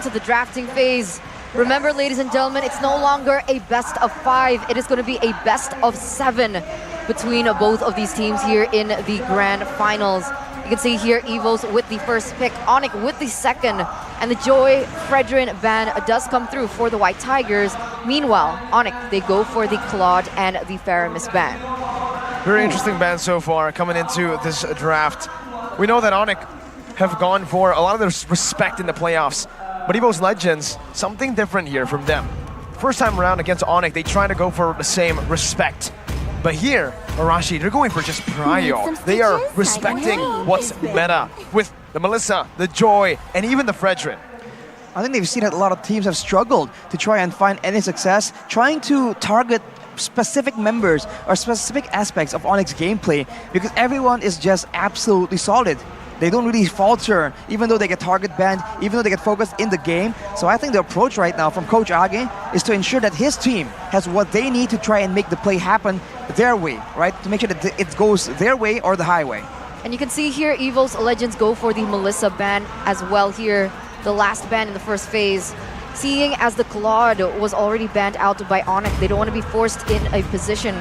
into the drafting phase. Remember, ladies and gentlemen, it's no longer a best of 5. It is going to be a best of 7 between both of these teams here in the grand finals. You can see here Evos with the first pick, Onyx with the second, and the Joy Fredrin ban does come through for the White Tigers. Meanwhile, Onyx, they go for the Claude and the Faramis ban. Very interesting ban so far coming into this draft. We know that Onyx have gone for a lot of their respect in the playoffs, but Evo's Legends, something different here from them. First time around against Onyx, they try to go for the same respect. But here, Arashi, they're going for just prio. They are respecting what's meta with the Melissa, the Joy, and even the Fredrin. I think they've seen that a lot of teams have struggled to try and find any success, trying to target specific members or specific aspects of Onyx gameplay because everyone is just absolutely solid. They don't really falter, even though they get target banned, even though they get focused in the game. So I think the approach right now from Coach Age is to ensure that his team has what they need to try and make the play happen their way, right? To make sure that it goes their way or the highway. And you can see here, Evo's Legends go for the Melissa ban as well here. The last ban in the first phase. Seeing as the Claude was already banned out by Onyx, they don't want to be forced in a position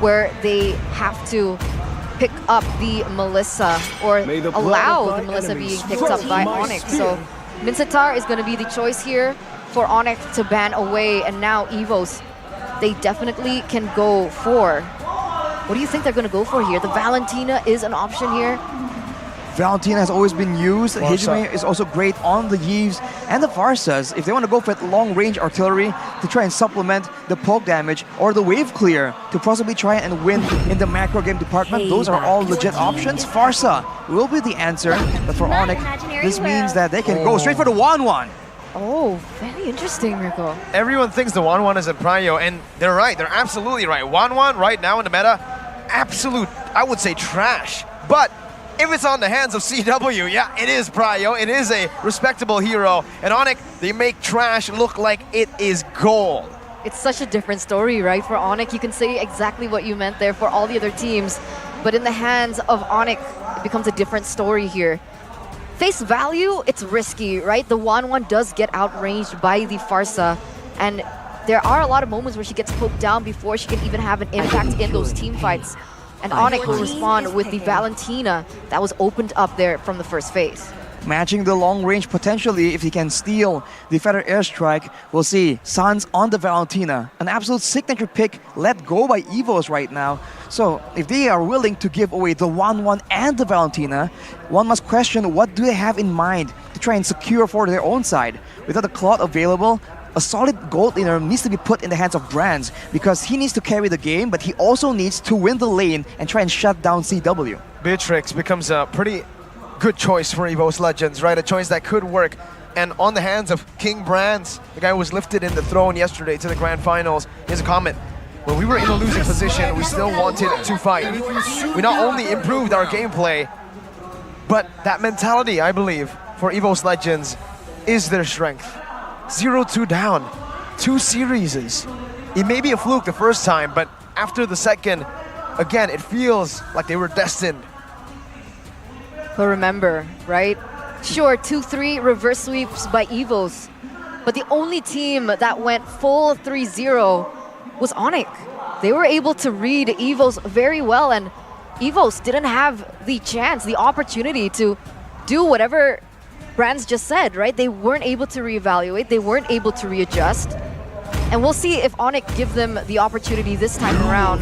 where they have to pick up the Melissa or allow the Melissa being picked up by Onyx. So Mincetar is going to be the choice here for Onyx to ban away, and now Evos, they definitely can go for. What do you think they're going to go for here? The Valentina is an option here. Valentina has always been used. Hijime is also great on the Yves and the Farsas. If they want to go for long-range artillery to try and supplement the poke damage or the wave clear to possibly try and win in the macro game department, those are all legit options. Farsa will be the answer, but for Onyx, this means that they can go straight for the 1-1. Oh, very interesting, Rico. Everyone thinks the 1-1 is a prio, and they're right. They're absolutely right. 1-1 right now in the meta, absolute, I would say, trash. But if it's on the hands of CW, yeah, it is prio. It is a respectable hero. And Onyx, they make trash look like it is gold. It's such a different story, right? For Onyx, you can say exactly what you meant there for all the other teams. But in the hands of Onyx, it becomes a different story here. Face value, it's risky, right? The 1-1 does get outranged by the Farsa. And there are a lot of moments where she gets poked down before she can even have an impact in those team fights. And Onyx will respond with the Valentina that was opened up there from the first phase. Matching the long range potentially, if he can steal the Feather Airstrike, we'll see Sans on the Valentina. An absolute signature pick let go by Evos right now. So if they are willing to give away the 1-1 and the Valentina, one must question what do they have in mind to try and secure for their own side. Without the Claude available, a solid gold laner needs to be put in the hands of Brands because he needs to carry the game, but he also needs to win the lane and try and shut down CW. Beatrix becomes a pretty good choice for Evo's Legends, right? A choice that could work. And on the hands of King Brands, the guy who was lifted in the throne yesterday to the grand finals, here's a comment. When we were in a losing position, we still wanted to fight. We not only improved our gameplay, but that mentality, I believe, for Evo's Legends is their strength. 0-2 down, 2 series. It may be a fluke the first time, but after the second, again, it feels like they were destined. But remember, right? Sure, 2-3 reverse sweeps by Evos, but the only team that went full 3-0 was Onyx. They were able to read Evos very well, and Evos didn't have the chance, the opportunity to do whatever Brands just said, right? They weren't able to reevaluate, they weren't able to readjust. And we'll see if Onyx give them the opportunity this time around.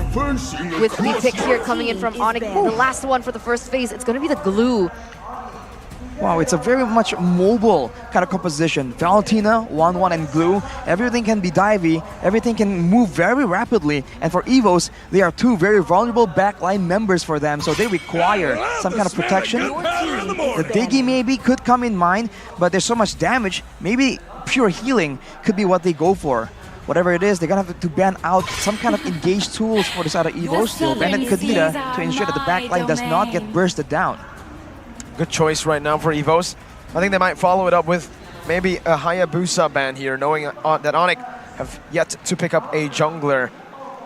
With the pick here coming in from Onyx, the last one for the first phase, it's going to be the glue. Wow, it's a very much mobile kind of composition. Valentina, 1-1 and glue. Everything can be divey, everything can move very rapidly. And for Evos, they are 2 very vulnerable backline members for them, so they require some kind of protection. The Diggy maybe could come in mind, but there's so much damage, maybe pure healing could be what they go for. Whatever it is, they're gonna have to ban out some kind of engaged tools for the side of Evos. They'll ban at Kadira to ensure that the backline does not get bursted down. Good choice right now for Evos. I think they might follow it up with maybe a Hayabusa ban here, knowing that Onyx have yet to pick up a jungler.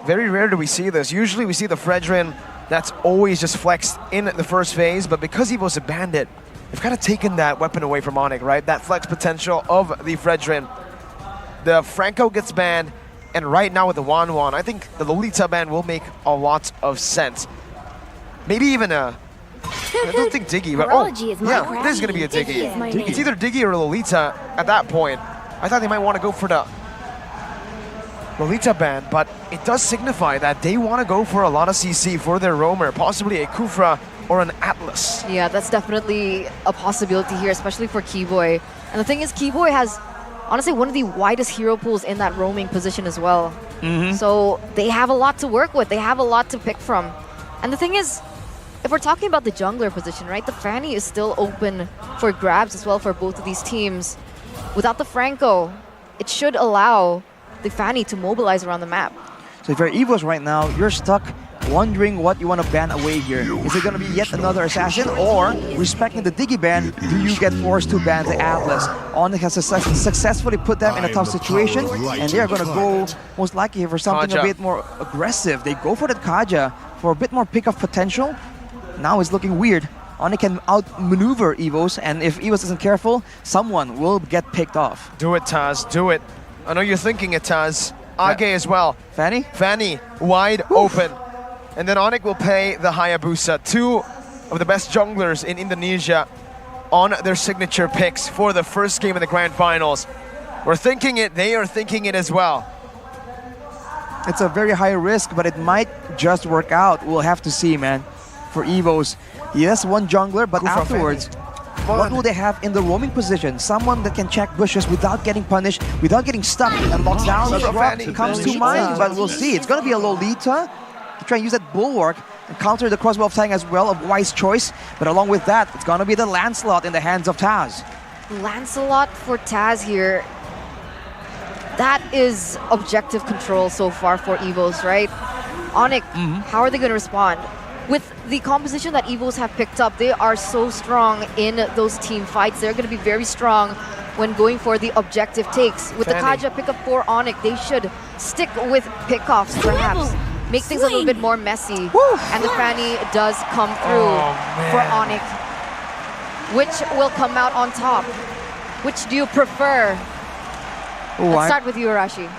Very rare do we see this. Usually we see the Fredrin that's always just flexed in the first phase, but because Evos have banned it, they've kind of taken that weapon away from Onyx, right? That flex potential of the Fredrin. The Franco gets banned, and right now with the Wanwan, I think the Lolita ban will make a lot of sense. Maybe even a... I don't think Diggy, but yeah, there's gonna be a Diggy. It's either Diggy or Lolita at that point. I thought they might want to go for the Lolita ban, but it does signify that they want to go for a lot of CC for their roamer, possibly a Kufra or an Atlas. Yeah, that's definitely a possibility here, especially for Keyboy. And the thing is, Keyboy has honestly one of the widest hero pools in that roaming position as well. So they have a lot to work with. They have a lot to pick from. And the thing is, if we're talking about the jungler position, right, the Fanny is still open for grabs as well for both of these teams. Without the Franco, it should allow the Fanny to mobilize around the map. So if you're EVOS right now, you're stuck wondering what you want to ban away here. Is it going to be yet another assassin, or respecting the Diggy ban, do you get forced to ban the Atlas? Onyx has successfully put them in a tough situation, and they are going to go most likely for something a bit more aggressive. They go for the Kaja for a bit more pick-off potential. Now it's looking weird. Onyx can outmaneuver EVOS, and if EVOS isn't careful, someone will get picked off. Do it, Taz. Do it. I know you're thinking it, Taz. Age as well. Fanny? Fanny, wide open. And then Onyx will pay the Hayabusa. Two of the best junglers in Indonesia on their signature picks for the first game of the Grand Finals. We're thinking it. They are thinking it as well. It's a very high risk, but it might just work out. We'll have to see, man. For EVOS, yes, one jungler, but afterwards, what will they have in the roaming position? Someone that can check bushes without getting punished, without getting stuck and locked down. Comes to mind, but we'll see. It's going to be a Lolita to try and use that bulwark and counter the crossbow of Tang as well, a wise choice. But along with that, it's going to be the Lancelot in the hands of Taz. Lancelot for Taz here. That is objective control so far for EVOS, right? Onyx, how are they going to respond? With the composition that EVOS have picked up, they are so strong in those team fights. They're going to be very strong when going for the objective takes. With the Kaja pickup for Onyx, they should stick with pickoffs perhaps. Make things a little bit more messy. And the Fanny does come through for Onyx. Which will come out on top? Which do you prefer? Let's start with you, Arashi.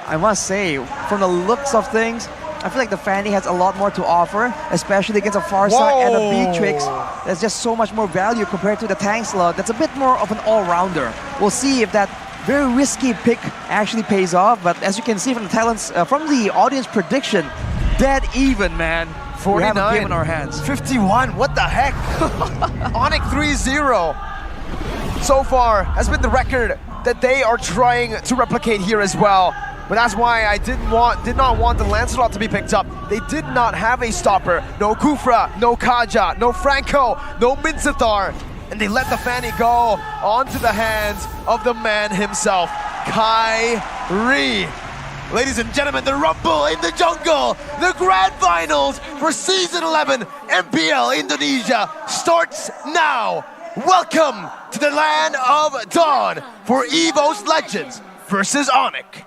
I must say, from the looks of things, I feel like the Fanny has a lot more to offer, especially against a Farsight and a Beatrix. There's just so much more value compared to the tank slot. That's a bit more of an all-rounder. We'll see if that very risky pick actually pays off, but as you can see from the talents, from the audience prediction, dead even, man. 49. We have a game in our hands. 51, what the heck? Onyx 3-0 so far has been the record that they are trying to replicate here as well. But that's why I did not want the Lancelot to be picked up. They did not have a stopper. No Kufra, no Kaja, no Franco, no Minzathar. And they let the Fanny go onto the hands of the man himself, Kyrie. Ladies and gentlemen, the Rumble in the Jungle, the Grand Finals for Season 11 MPL Indonesia starts now. Welcome to the land of Dawn for EVOS Legends versus Onyx.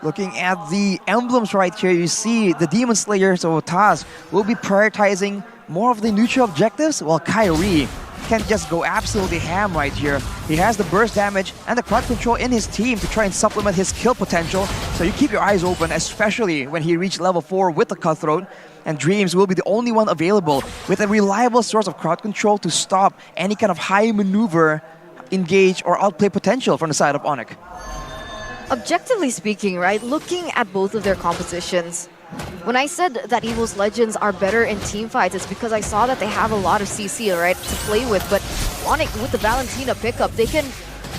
Looking at the emblems right here, you see the Demon Slayer, so Taz will be prioritizing more of the neutral objectives, while Kyrie can just go absolutely ham right here. He has the burst damage and the crowd control in his team to try and supplement his kill potential, so you keep your eyes open, especially when he reached level 4 with the Cutthroat, and Dreams will be the only one available with a reliable source of crowd control to stop any kind of high maneuver, engage, or outplay potential from the side of Onyx. Objectively speaking, right, looking at both of their compositions, when I said that EVOS Legends are better in team fights, it's because I saw that they have a lot of CC, right, to play with. But Onyx, with the Valentina pickup, they can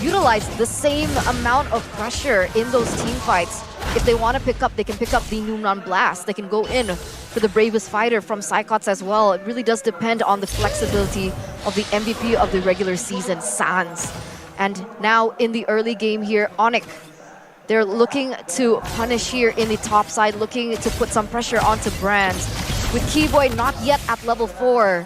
utilize the same amount of pressure in those team fights. If they want to pick up, they can pick up the Numnon Blast. They can go in for the Bravest Fighter from Psychots as well. It really does depend on the flexibility of the MVP of the regular season, Sans. And now in the early game here, Onyx, they're looking to punish here in the top side, looking to put some pressure onto Brands. With Keyboy not yet at level 4,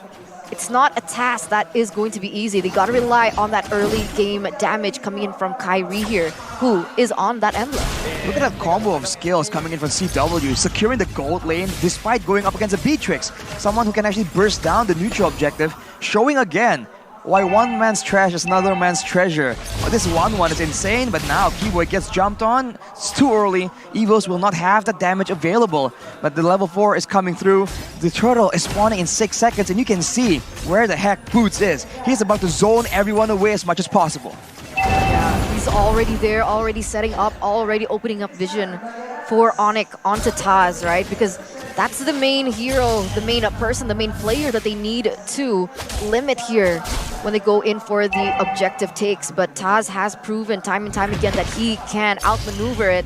it's not a task that is going to be easy. They gotta rely on that early game damage coming in from Kyrie here, who is on that emblem. Look at that combo of skills coming in from CW, securing the gold lane despite going up against a Beatrix, someone who can actually burst down the neutral objective, showing again why one man's trash is another man's treasure. This 1-1 is insane, but now Keyboy gets jumped on. It's too early. Evos will not have the damage available, but the level 4 is coming through. The turtle is spawning in 6 seconds, and you can see where the heck Boots is. He's about to zone everyone away as much as possible. Yeah, he's already there, already setting up, already opening up vision for Onyx onto Taz, right? Because that's the main hero, the main person, the main player that they need to limit here when they go in for the objective takes. But Taz has proven time and time again that he can outmaneuver it.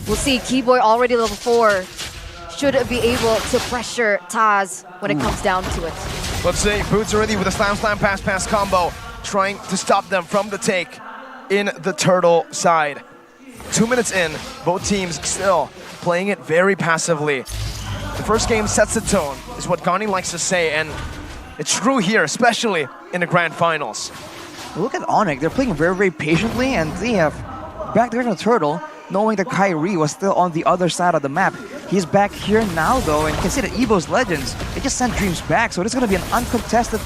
We'll see, Keyboy already level 4 should be able to pressure Taz when it comes down to it. Let's see, Boots already with a slam pass combo, trying to stop them from the take in the turtle side. 2 minutes in, both teams still playing it very passively. The first game sets the tone, is what Gani likes to say, and it's true here, especially in the grand finals. Look at Onyx, they're playing very, very patiently, and they have back there in the turtle, knowing that Kyrie was still on the other side of the map. He's back here now though, and you can see that Evo's Legends, they just sent Dreams back, so it's gonna be an uncontested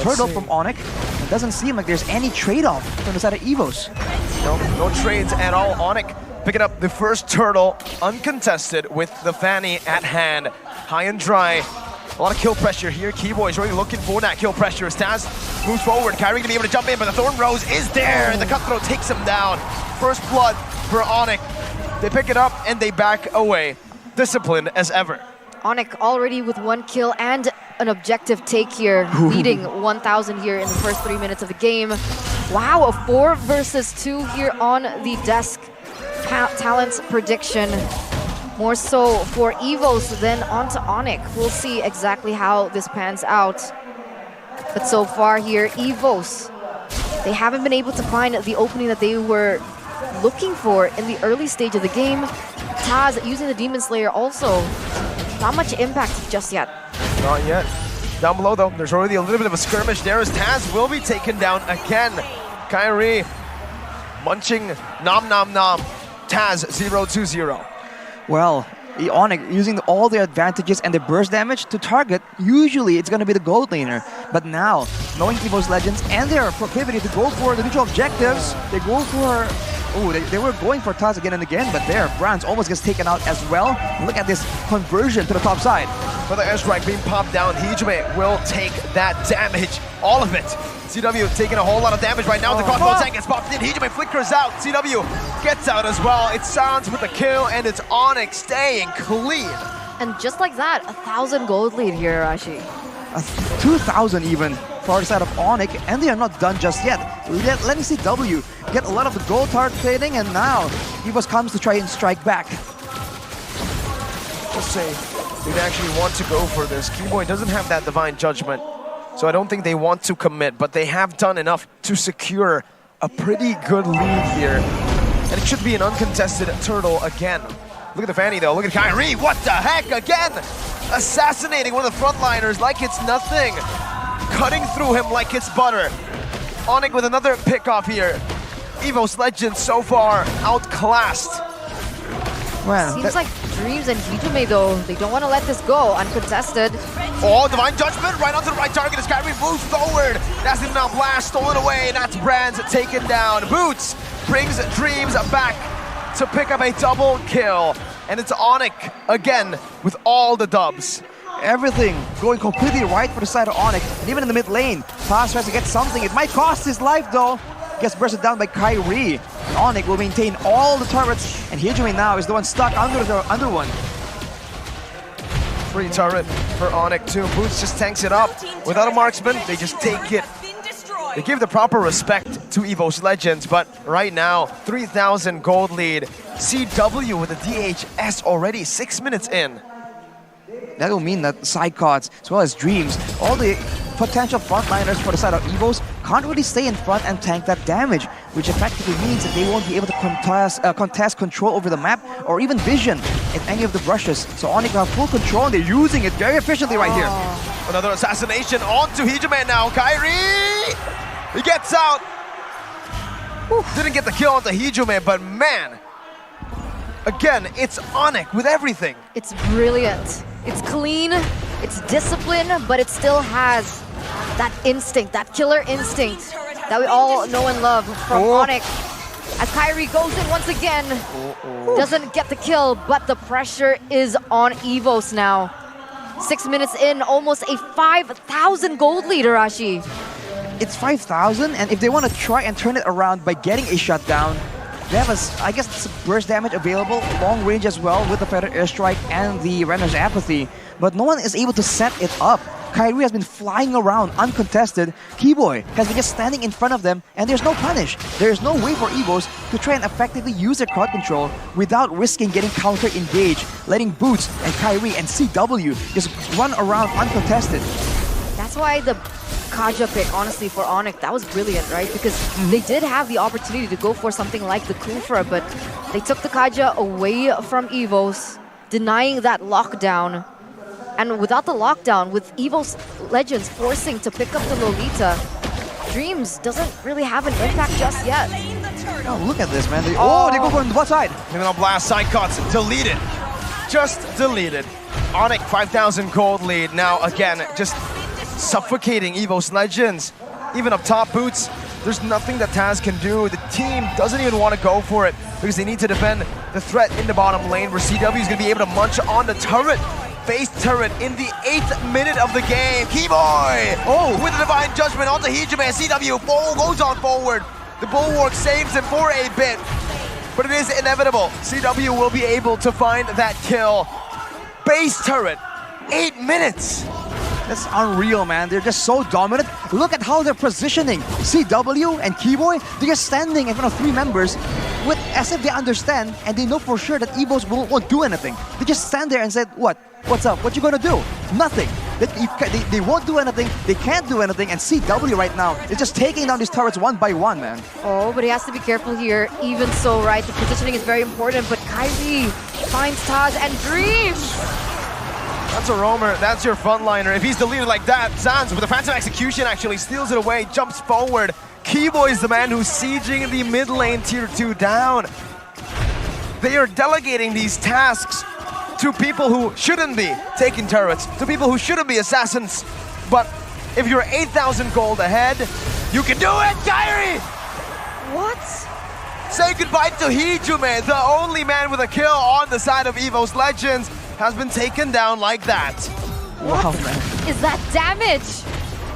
turtle from Onyx. It doesn't seem like there's any trade-off from the side of Evos. No trades at all. Onyx picking up the first turtle, uncontested with the Fanny at hand. High and dry. A lot of kill pressure here. Keyboy is really looking for that kill pressure as Taz moves forward. Kyrie gonna be able to jump in, but the Thorn Rose is there, and the Cutthroat takes him down. First blood for Onyx. They pick it up and they back away. Disciplined as ever. Onyx already with 1 kill and an objective take here, leading 1,000 here in the first 3 minutes of the game. Wow, a 4 versus 2 here on the desk. Talent's prediction. More so for Evos than onto Onyx. We'll see exactly how this pans out. But so far here, Evos, they haven't been able to find the opening that they were looking for in the early stage of the game. Taz using the Demon Slayer also. Not much impact just yet. Not yet. Down below though, there's already a little bit of a skirmish there as Taz will be taken down again. Kyrie munching nom nom nom. Taz 0-2-0. Well, Onyx using all their advantages and the burst damage to target, usually it's going to be the gold laner. But now, knowing Evo's Legends and their proclivity to go for the neutral objectives, they go for... Oh, they were going for Taz again and again, but there, Brands almost gets taken out as well. Look at this conversion to the top side. For the airstrike being popped down, Hijime will take that damage, all of it. CW taking a whole lot of damage right now. The crossbow tank gets popped in. Hijime flickers out. CW gets out as well. It's Sans with the kill, and it's Onyx staying clean. And just like that, 1,000 gold lead here, Rashi. 2,000 even for the side of Onyx, and they are not done just yet. Let me see W get a lot of the gold target trading, and now Evos comes to try and strike back. Just say they actually want to go for this. Keyboy doesn't have that divine judgment, so I don't think they want to commit, but they have done enough to secure a pretty good lead here. And it should be an uncontested turtle again. Look at the Fanny though, look at Kyrie, what the heck, again! Assassinating one of the frontliners like it's nothing. Cutting through him like it's butter. Onyx with another pick off here. Evo's Legends so far outclassed. Well, Seems like Dreams and Hijime though, they don't want to let this go uncontested. Oh, Divine Judgment right onto the right target as Kyrie moves forward. That's him now blast, stolen away, and that's Brands taken down. Boots brings Dreams back to pick up a double kill. And it's Onyx again with all the dubs. everything going completely right for the side of Onyx. And even in the mid lane, Taz tries to get something. It might cost his life though. Gets bursted down by Kyrie. Onyx will maintain all the turrets, and Hijime now is the one stuck under one. Free turret for Onyx too. Boots just tanks it up. Without a marksman, they just take it. They give the proper respect to Evo's Legends, but right now, 3,000 gold lead. CW with the DHS already 6 minutes in. That will mean that Sidecards, as well as Dreams, all the potential frontliners for the side of Evos can't really stay in front and tank that damage, which effectively means that they won't be able to contest control over the map or even vision in any of the brushes. So Onyx have full control and they're using it very efficiently right here. Another assassination onto Hijime now. Kyrie! He gets out. Didn't get the kill onto Hijime, but man, again, it's Onyx with everything. It's brilliant. It's clean, it's disciplined, but it still has That instinct, that killer instinct that we all know and love from Onyx. As Kyrie goes in once again, doesn't get the kill, but the pressure is on Evos now. 6 minutes in, almost a 5,000 gold lead, Arashi. It's 5,000, and if they want to try and turn it around by getting a shutdown, they have I guess it's burst damage available, long range as well with the Feather Airstrike and the Renner's Apathy, but no one is able to set it up. Kyrie has been flying around uncontested. Keyboy has been just standing in front of them, and there's no punish. There's no way for Evos to try and effectively use their crowd control without risking getting counter-engaged, letting Boots and Kyrie and CW just run around uncontested. That's why the Kaja pick, honestly, for Onyx, that was brilliant, right? Because they did have the opportunity to go for something like the Kufra, but they took the Kaja away from Evos, denying that lockdown. And without the lockdown, with Evos Legends forcing to pick up the Lolita, Dreams doesn't really have an impact just yet. Oh, look at this, man. They go for what side? And then blast side cuts, deleted. Just deleted. Onyx 5,000 gold lead. Now again, just suffocating Evos Legends. Even up top, Boots, there's nothing that Taz can do. The team doesn't even want to go for it because they need to defend the threat in the bottom lane where CW is going to be able to munch on the turret. Base turret in the 8th minute of the game. Keyboy! With a Divine Judgment onto Hijime. CW goes on forward. The Bulwark saves him for a bit. But it is inevitable. CW will be able to find that kill. Base turret, 8 minutes. That's unreal, man. They're just so dominant. Look at how they're positioning. CW and Keyboy, they're just standing in front of 3 members with as if they understand and they know for sure that Evos won't do anything. They just stand there and said, what? What's up? What you gonna do? Nothing. They won't do anything. They can't do anything. And CW right now is just taking down these turrets one by one, man. Oh, but he has to be careful here. Even so, right? The positioning is very important. But Kyrie finds Taz and Dreams. That's a roamer, that's your frontliner. If he's deleted like that, Zanz with a Phantom Execution actually steals it away, jumps forward. Keyboy is the man who's sieging the mid lane tier 2 down. They are delegating these tasks to people who shouldn't be taking turrets, to people who shouldn't be assassins. But if you're 8,000 gold ahead, you can do it, Kyrie! What? Say goodbye to Hijime, the only man with a kill on the side of Evos Legends, has been taken down like that. Wow, man. Is that damage?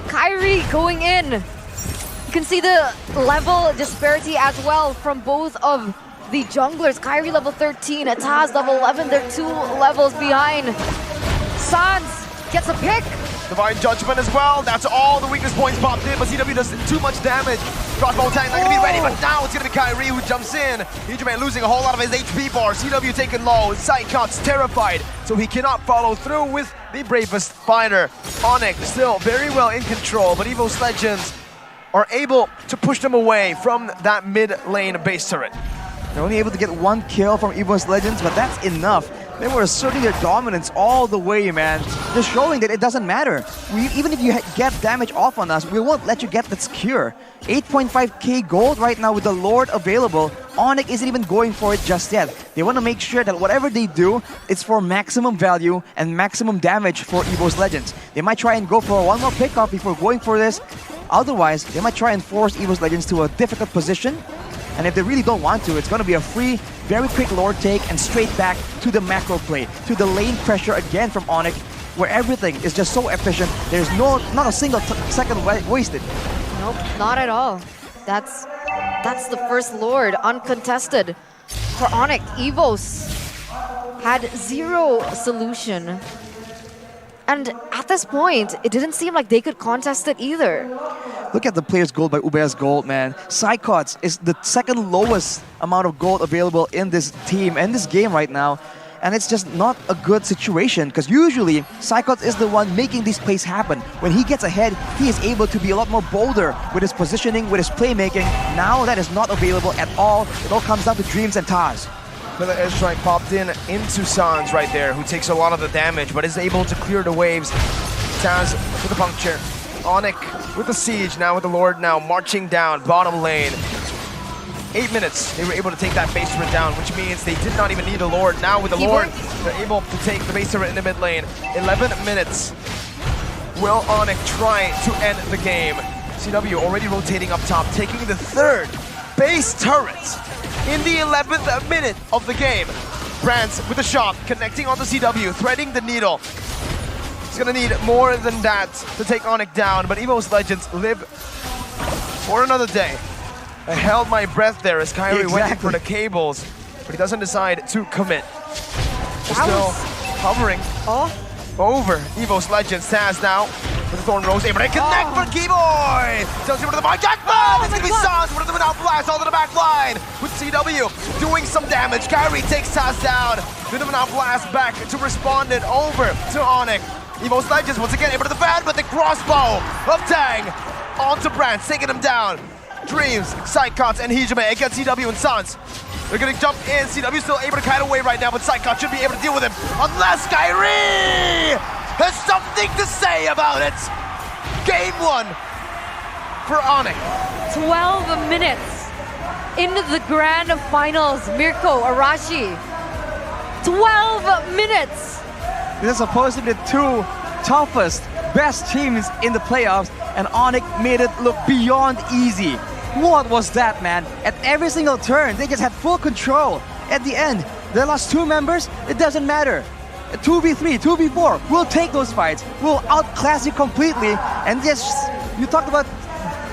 Kyrie going in. You can see the level disparity as well from both of the junglers. Kyrie level 13, Taz level 11. They're 2 levels behind. Sans gets a pick. Divine Judgment as well. That's all the weakness points popped in, but CW does too much damage. Crossbow tank not gonna be ready, but now it's gonna be Kyrie who jumps in. Hijime losing a whole lot of his HP bar. CW taken low. Psychot's terrified, so he cannot follow through with the bravest fighter. Onyx still very well in control, but Evos Legends are able to push them away from that mid lane base turret. They're only able to get 1 kill from Evos Legends, but that's enough. They were asserting their dominance all the way, man. Just showing that it doesn't matter. Even if you get damage off on us, we won't let you get that cure. 8.5k gold right now with the Lord available. Onyx isn't even going for it just yet. They want to make sure that whatever they do, it's for maximum value and maximum damage for Evos Legends. They might try and go for 1 more pickoff before going for this. Otherwise, they might try and force Evos Legends to a difficult position. And if they really don't want to, it's going to be a free, very quick Lord take and straight back to the macro play, to the lane pressure again from Onyx, where everything is just so efficient. There's not a single second wasted. Nope, not at all. That's the first Lord, uncontested. For Onyx, Evos had 0 solution. And at this point, it didn't seem like they could contest it either. Look at the player's gold by Ubea's gold, man. Psychots is the 2nd lowest amount of gold available in this team and this game right now. And it's just not a good situation because usually Psychots is the one making these plays happen. When he gets ahead, he is able to be a lot more bolder with his positioning, with his playmaking. Now that is not available at all. It all comes down to Dreams and Taz. The airstrike popped into Sans right there, who takes a lot of the damage, but is able to clear the waves. Taz with the puncture. Onyx with the siege, now with the Lord now marching down bottom lane. 8 minutes, they were able to take that base turret down, which means they did not even need a Lord. Now with the Lord, they're able to take the base turret in the mid lane. 11 minutes will Onyx try to end the game? CW already rotating up top, taking the third base turret in the 11th minute of the game. Brands with a shot, connecting onto CW, threading the needle. He's gonna need more than that to take Onyx down, but EVO's Legends live for another day. I held my breath there as Kyrie went in for the cables, but he doesn't decide to commit. Just still hovering over EVO's Legends. Taz now with the Thorn Rose, able to connect for Keyboy! Tells him to the mark, Jackman! It's gonna be Sans with the Now Blast onto the back line with CW doing some damage. Kyrie takes Taz down. The Now Blast back to respond it over to Onyx. EVO's Legends once again able to defend, but the crossbow of Tang onto Brands, taking him down. Dreams, Psychots, and Hijime against CW and Sans. They're gonna jump in. CW still able to kite away right now, but Psychot should be able to deal with him unless Kyrie has something to say about it. Game 1 for Onyx. 12 minutes into the grand finals. Mirko, Arashi. 12 minutes. This is supposed to be the two toughest, best teams in the playoffs, and Onyx made it look beyond easy. What was that, man? At every single turn, they just had full control. At the end, they lost 2 members, it doesn't matter. 2v3, 2v4, we'll take those fights. We'll outclass you completely. And yes, you talked about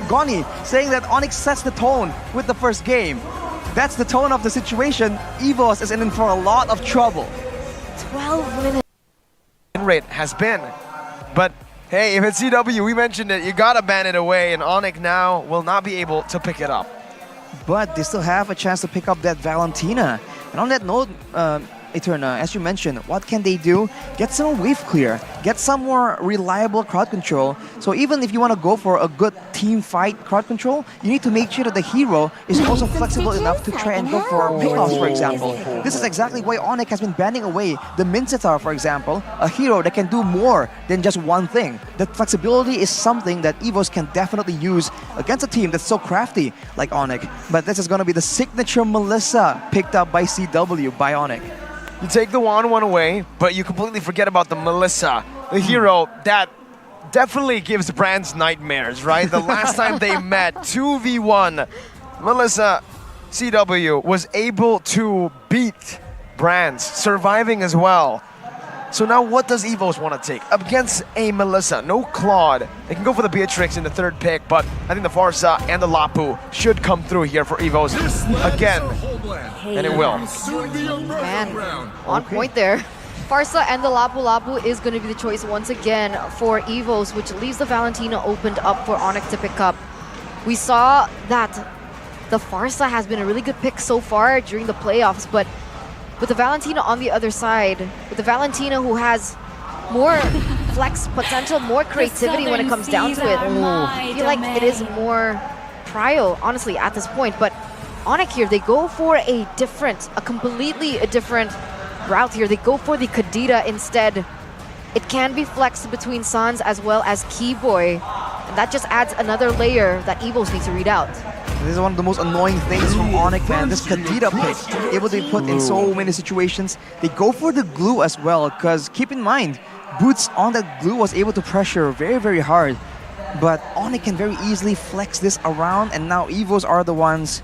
Goni saying that Onyx sets the tone with the first game. That's the tone of the situation. EVOS is in for a lot of trouble. 12 minutes. Rate has been, but hey, if it's CW, we mentioned it, you gotta ban it away, and Onyx now will not be able to pick it up. But they still have a chance to pick up that Valentina. And on that note, Eterna, as you mentioned, what can they do? Get some wave clear, get some more reliable crowd control. So even if you want to go for a good team fight crowd control, you need to make sure that the hero is also flexible enough to try and go for pickoffs, for example. This is exactly why Onyx has been banning away the Mincetar, for example, a hero that can do more than just one thing. That flexibility is something that EVOS can definitely use against a team that's so crafty like Onyx. But this is going to be the signature Melissa picked up by CW by Onyx. You take the 1-1 away, but you completely forget about the Melissa, the hero that definitely gives Brands nightmares, right? The last time they met, 2v1, Melissa CW was able to beat Brands, surviving as well. So now what does EVOS want to take? Against a Melissa, no Claude. They can go for the Beatrix in the 3rd pick, but I think the Farsa and the Lapu should come through here for EVOS again. And it will. Man, on point there. Farsa and the Lapu Lapu is going to be the choice once again for EVOS, which leaves the Valentina opened up for Onyx to pick up. We saw that the Farsa has been a really good pick so far during the playoffs, but with the Valentina on the other side, with the Valentina who has more flex potential, more creativity when it comes down to it, I feel like it is more Prio, honestly, at this point. But Onyx here, they go for a completely different route here. They go for the Kadita instead. It can be flexed between Sans as well as Keyboy, and that just adds another layer that EVOS need to read out. This is one of the most annoying things from Onyx, man. This Kadita pick, able to be put in so many situations. They go for the glue as well, because keep in mind, Boots on that glue was able to pressure very, very hard. But Onyx can very easily flex this around, and now EVOS are the ones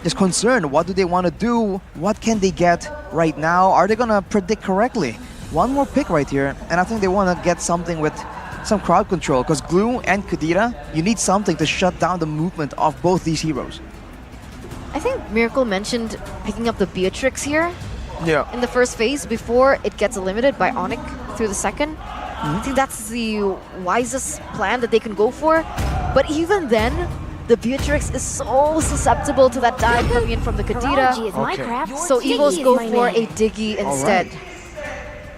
just concerned. What do they want to do? What can they get right now? Are they going to predict correctly? One more pick right here, and I think they want to get something with some crowd control, because Glue and Kadita, you need something to shut down the movement of both these heroes. I think Miracle mentioned picking up the Beatrix here in the first phase before it gets eliminated by Onyx through the second. I think that's the wisest plan that they can go for. But even then, the Beatrix is so susceptible to that dive coming in from the Kadita. So EVOS go for a Diggy instead.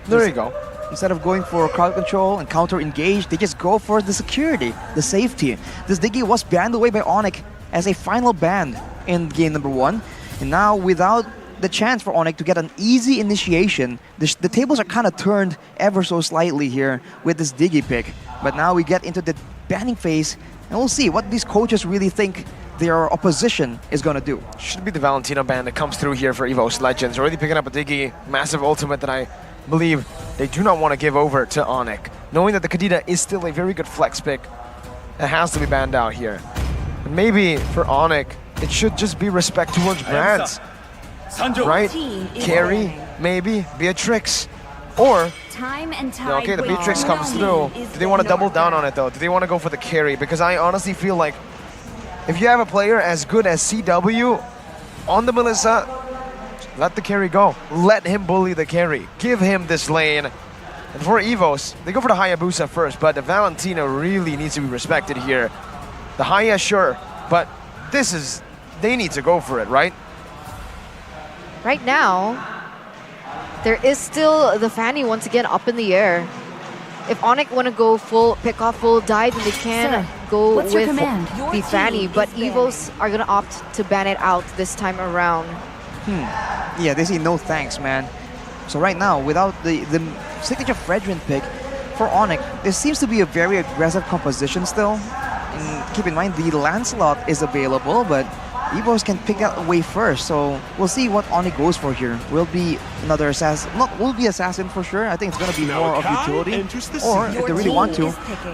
There you go. Instead of going for crowd control and counter engage, they just go for the security, the safety. This Diggy was banned away by Onyx as a final ban in game number 1. And now, without the chance for Onyx to get an easy initiation, the tables are kind of turned ever so slightly here with this Diggy pick. But now we get into the banning phase, and we'll see what these coaches really think their opposition is going to do. Should be the Valentina ban that comes through here for EVOS Legends. Already picking up a Diggy, massive ultimate that I believe they do not want to give over to Onyx. knowing that the Kadita is still a very good flex pick, it has to be banned out here. And maybe for Onyx, it should just be respect towards brands, right? Carry, maybe, Beatrix, or Time and tide okay, the waits Beatrix for comes none. through. Do they want to double down on it though? Do they want to go for the carry? Because I honestly feel like if you have a player as good as CW on the Melissa, let the carry go. Let him bully the carry. Give him this lane. And for Evos, they go for the Hayabusa first, but the Valentina really needs to be respected here. The Haya, sure, but this is, they need to go for it, right? Right now, there is still the Fanny once again up in the air. If Onyx want to go full pick off, full dive, then they can Sir, go what's your with command? the Fanny. But Evos are going to opt to ban it out this time around. Yeah, they say no thanks, man. So right now, without the signature Fredrin pick for Onyx, there seems to be a very aggressive composition still. And keep in mind, the Lancelot is available, but Evos can pick that away first. So we'll see what Onyx goes for here. Will be another assassin. Will be assassin for sure. I think it's going to be more of utility. Or if they really want to,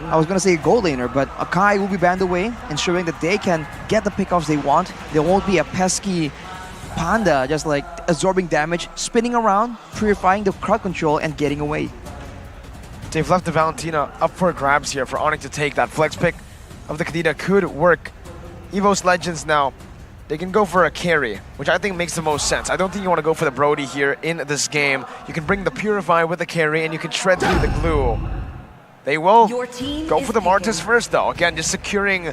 I was going to say gold laner, but Akai will be banned away, ensuring that they can get the pickoffs they want. There won't be a pesky Panda just like absorbing damage, spinning around, purifying the crowd control, and getting away. They've left the Valentina up for grabs here for Onyx to take. That flex pick of the Kadita could work. Evos Legends now, they can go for a carry, which I think makes the most sense. I don't think you want to go for the Brody here in this game. You can bring the Purify with the carry and you can shred through the glue. They will go for the Martis first though. Again, just securing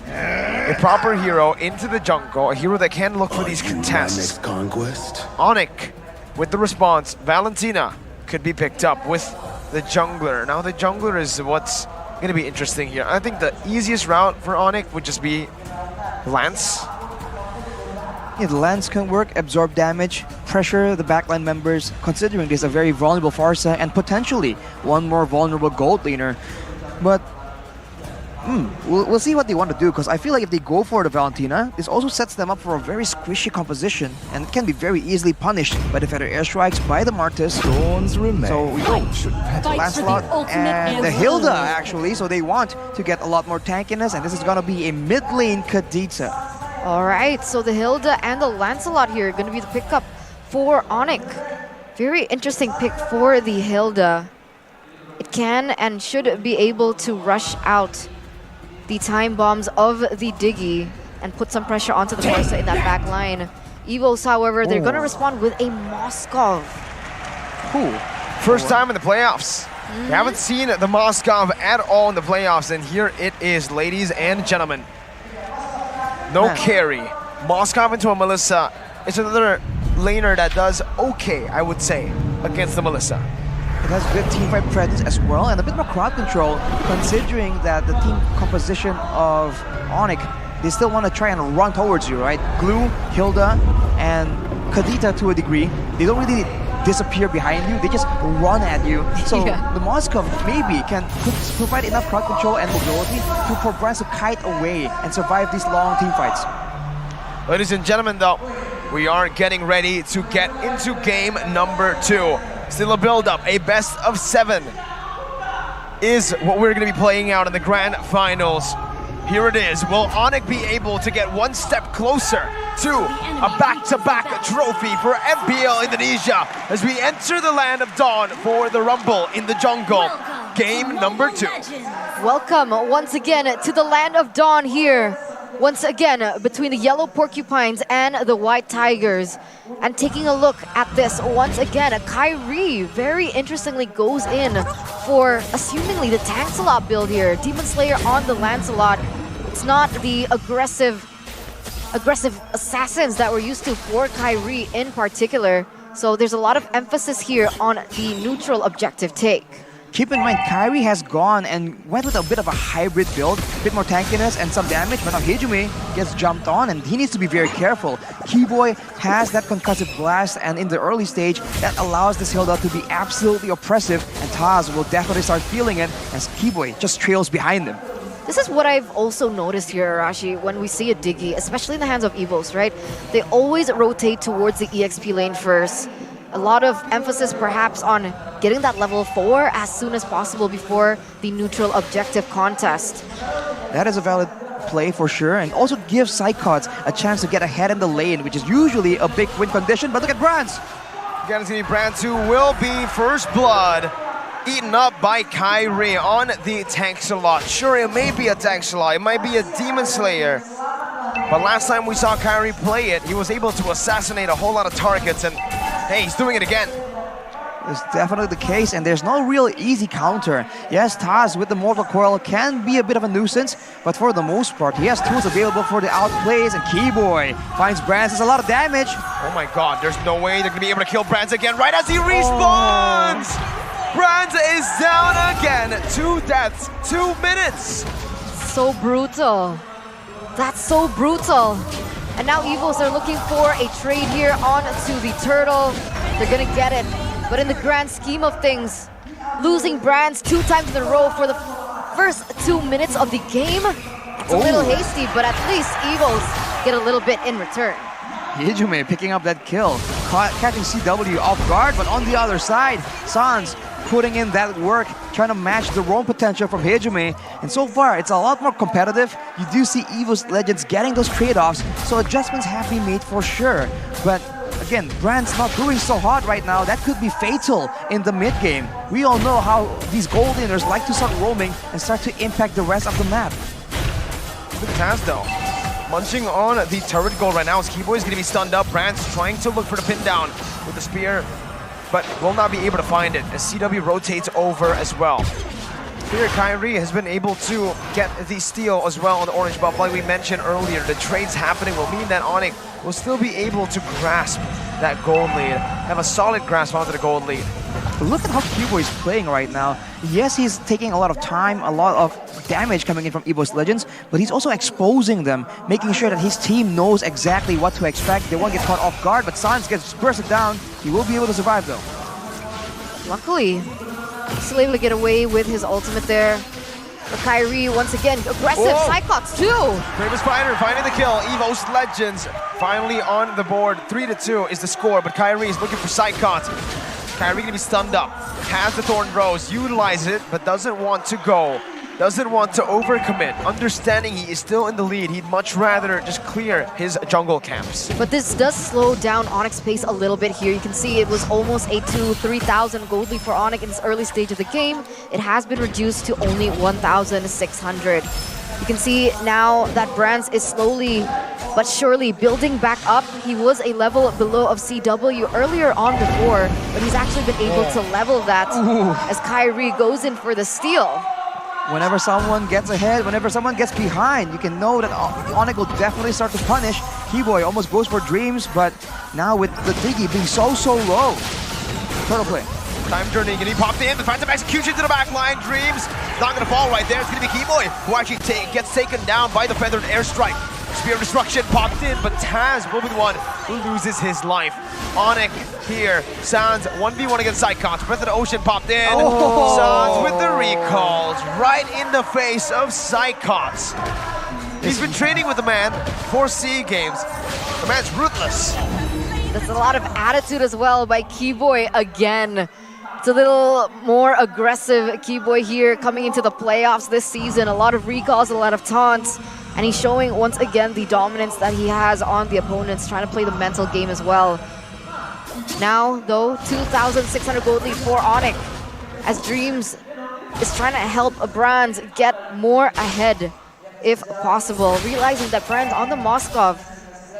a proper hero into the jungle, a hero that can look for these contests. Conquest. Onyx with the response. Valentina could be picked up with the jungler. Now the jungler is what's going to be interesting here. I think the easiest route for Onyx would just be Lance. Yeah, the Lance can work, absorb damage, pressure the backline members, considering this a very vulnerable Pharsa and potentially one more vulnerable gold laner. But we'll see what they want to do, because I feel like if they go for the Valentina, this also sets them up for a very squishy composition and it can be very easily punished by the feather airstrikes, by the Martis. Thorns remain. So we go Fight for Lancelot the ultimate and the and Hilda rule. actually, so they want to get a lot more tankiness, and this is gonna be a mid lane Kadita. All right, so the Hilda and the Lancelot here are going to be the pickup for Onyx. Very interesting pick for the Hilda. It can and should be able to rush out the time bombs of the Diggy and put some pressure onto the Pharsa in that back line. Evos, however, they're going to respond with a Moskov. Cool. First time in the playoffs. We haven't seen the Moskov at all in the playoffs, and here it is, ladies and gentlemen. No Man. carry. Moskov into a Melissa. It's another laner that does okay, I would say, against the Melissa. It has good teamfight presence as well and a bit more crowd control, considering that the team composition of Onyx, they still want to try and run towards you, right? Glue, Hilda, and Kadita to a degree, they don't really disappear behind you, they just run at you. So Yeah. the Moskov maybe can provide enough crowd control and mobility to progress to kite away and survive these long team fights. Ladies and gentlemen, though, we are getting ready to get into game number 2. Still a build-up, a best of 7 is what we're going to be playing out in the grand finals. Here it is. Will Onyx be able to get one step closer to a back-to-back trophy for MPL Indonesia as we enter the land of dawn for the Rumble in the jungle? Game number 2. Welcome once again to the land of dawn here. Once again, between the yellow porcupines and the white tigers. And taking a look at this, once again, Kyrie very interestingly goes in for assumingly the Tancelot build here. Demon Slayer on the Lancelot. It's not the aggressive assassins that we're used to for Kyrie in particular. So there's a lot of emphasis here on the neutral objective take. Keep in mind, Kyrie has gone and went with a bit of a hybrid build, a bit more tankiness and some damage, but now Hejime gets jumped on and he needs to be very careful. Keyboy has that concussive blast, and in the early stage, that allows this Hilda to be absolutely oppressive, and Taz will definitely start feeling it as Keyboy just trails behind him. This is what I've also noticed here, Arashi, when we see a Diggy, especially in the hands of Evos, right? They always rotate towards the EXP lane first. A lot of emphasis perhaps on getting that level 4 as soon as possible before the neutral objective contest. That is a valid play for sure, and also gives Psychots a chance to get ahead in the lane, which is usually a big win condition. But look at Brands. Again, it's going to be Brands who will be first blood eaten up by Kyrie on the tank slot. Sure, it may be a tank slot, it might be a Demon Slayer, but last time we saw Kyrie play it, he was able to assassinate a whole lot of targets, and hey, he's doing it again. It's definitely the case, and there's no real easy counter. Yes, Taz with the Mortal Coil can be a bit of a nuisance, but for the most part, he has tools available for the outplays, and Keyboy finds Brands does a lot of damage. Oh my god, there's no way they're going to be able to kill Brands again right as he respawns! Brands is down again. 2 deaths, 2 minutes. So brutal. That's so brutal. And now Evos are looking for a trade here onto the Turtle. They're gonna get it. But in the grand scheme of things, losing Brands 2 times in a row for the first 2 minutes of the game, it's a little hasty, but at least Evos get a little bit in return. Hijume picking up that kill, catching CW off guard, but on the other side, Sans putting in that work, trying to match the roam potential from Hijume, and so far it's a lot more competitive. You do see EVO's Legends getting those trade-offs, so adjustments have been made for sure. But again, Brand's not doing so hot right now. That could be fatal in the mid game. We all know how these gold laners like to start roaming and start to impact the rest of the map. Look at Taz though. Munching on the turret goal right now. His Keyboy is going to be stunned up. Brand's trying to look for the pin down with the spear, but will not be able to find it as CW rotates over as well. Here, Kyrie has been able to get the steal as well on the orange buff. Like we mentioned earlier, the trades happening will mean that Onyx will still be able to grasp that gold lead, have a solid grasp onto the gold lead. Look at how Keyboy is playing right now. Yes, he's taking a lot of time, a lot of damage coming in from EVO's Legends, but he's also exposing them, making sure that his team knows exactly what to expect. They won't get caught off guard, but Sans gets bursted down. He will be able to survive though. Luckily, still able to get away with his ultimate there. But Kyrie, once again, aggressive. Cyclops too! Brave Spider finding the kill. EVO's Legends finally on the board. 3-2 is the score, but Kyrie is looking for Psychot. Kyrie gonna be stunned up. Has the Thorn Rose, utilizes it, but doesn't want to go. Doesn't want to overcommit. Understanding he is still in the lead, he'd much rather just clear his jungle camps. But this does slow down Onyx's pace a little bit here. You can see it was almost a 3,000 gold lead for Onyx in this early stage of the game. It has been reduced to only 1,600. You can see now that Brands is slowly but surely building back up. He was a level below of CW earlier on before, but he's actually been able to level that as Kyrie goes in for the steal. Whenever someone gets ahead, whenever someone gets behind, you can know that Onyx will definitely start to punish. Keyboy almost goes for Dreams, but now with the Diggy being so low. Turtle play. Time Journey getting popped in, finds some execution to the back line. Dreams not going to fall right there. It's going to be Keyboy who actually gets taken down by the Feathered Airstrike. Spear of Destruction popped in, but Taz will be the one who loses his life. Onyx here, Sans 1v1 against Psychots. Breath of the Ocean popped in. Sans with the recalls right in the face of Psychots. He's been training with the man for SEA Games. The man's ruthless. That's a lot of attitude as well by Keyboy again. It's a little more aggressive Keyboy here coming into the playoffs this season. A lot of recalls, a lot of taunts. And he's showing once again the dominance that he has on the opponents, trying to play the mental game as well. Now, though, 2,600 gold lead for Onyx, as Dreams is trying to help Brands get more ahead, if possible. Realizing that Brands on the Moskov,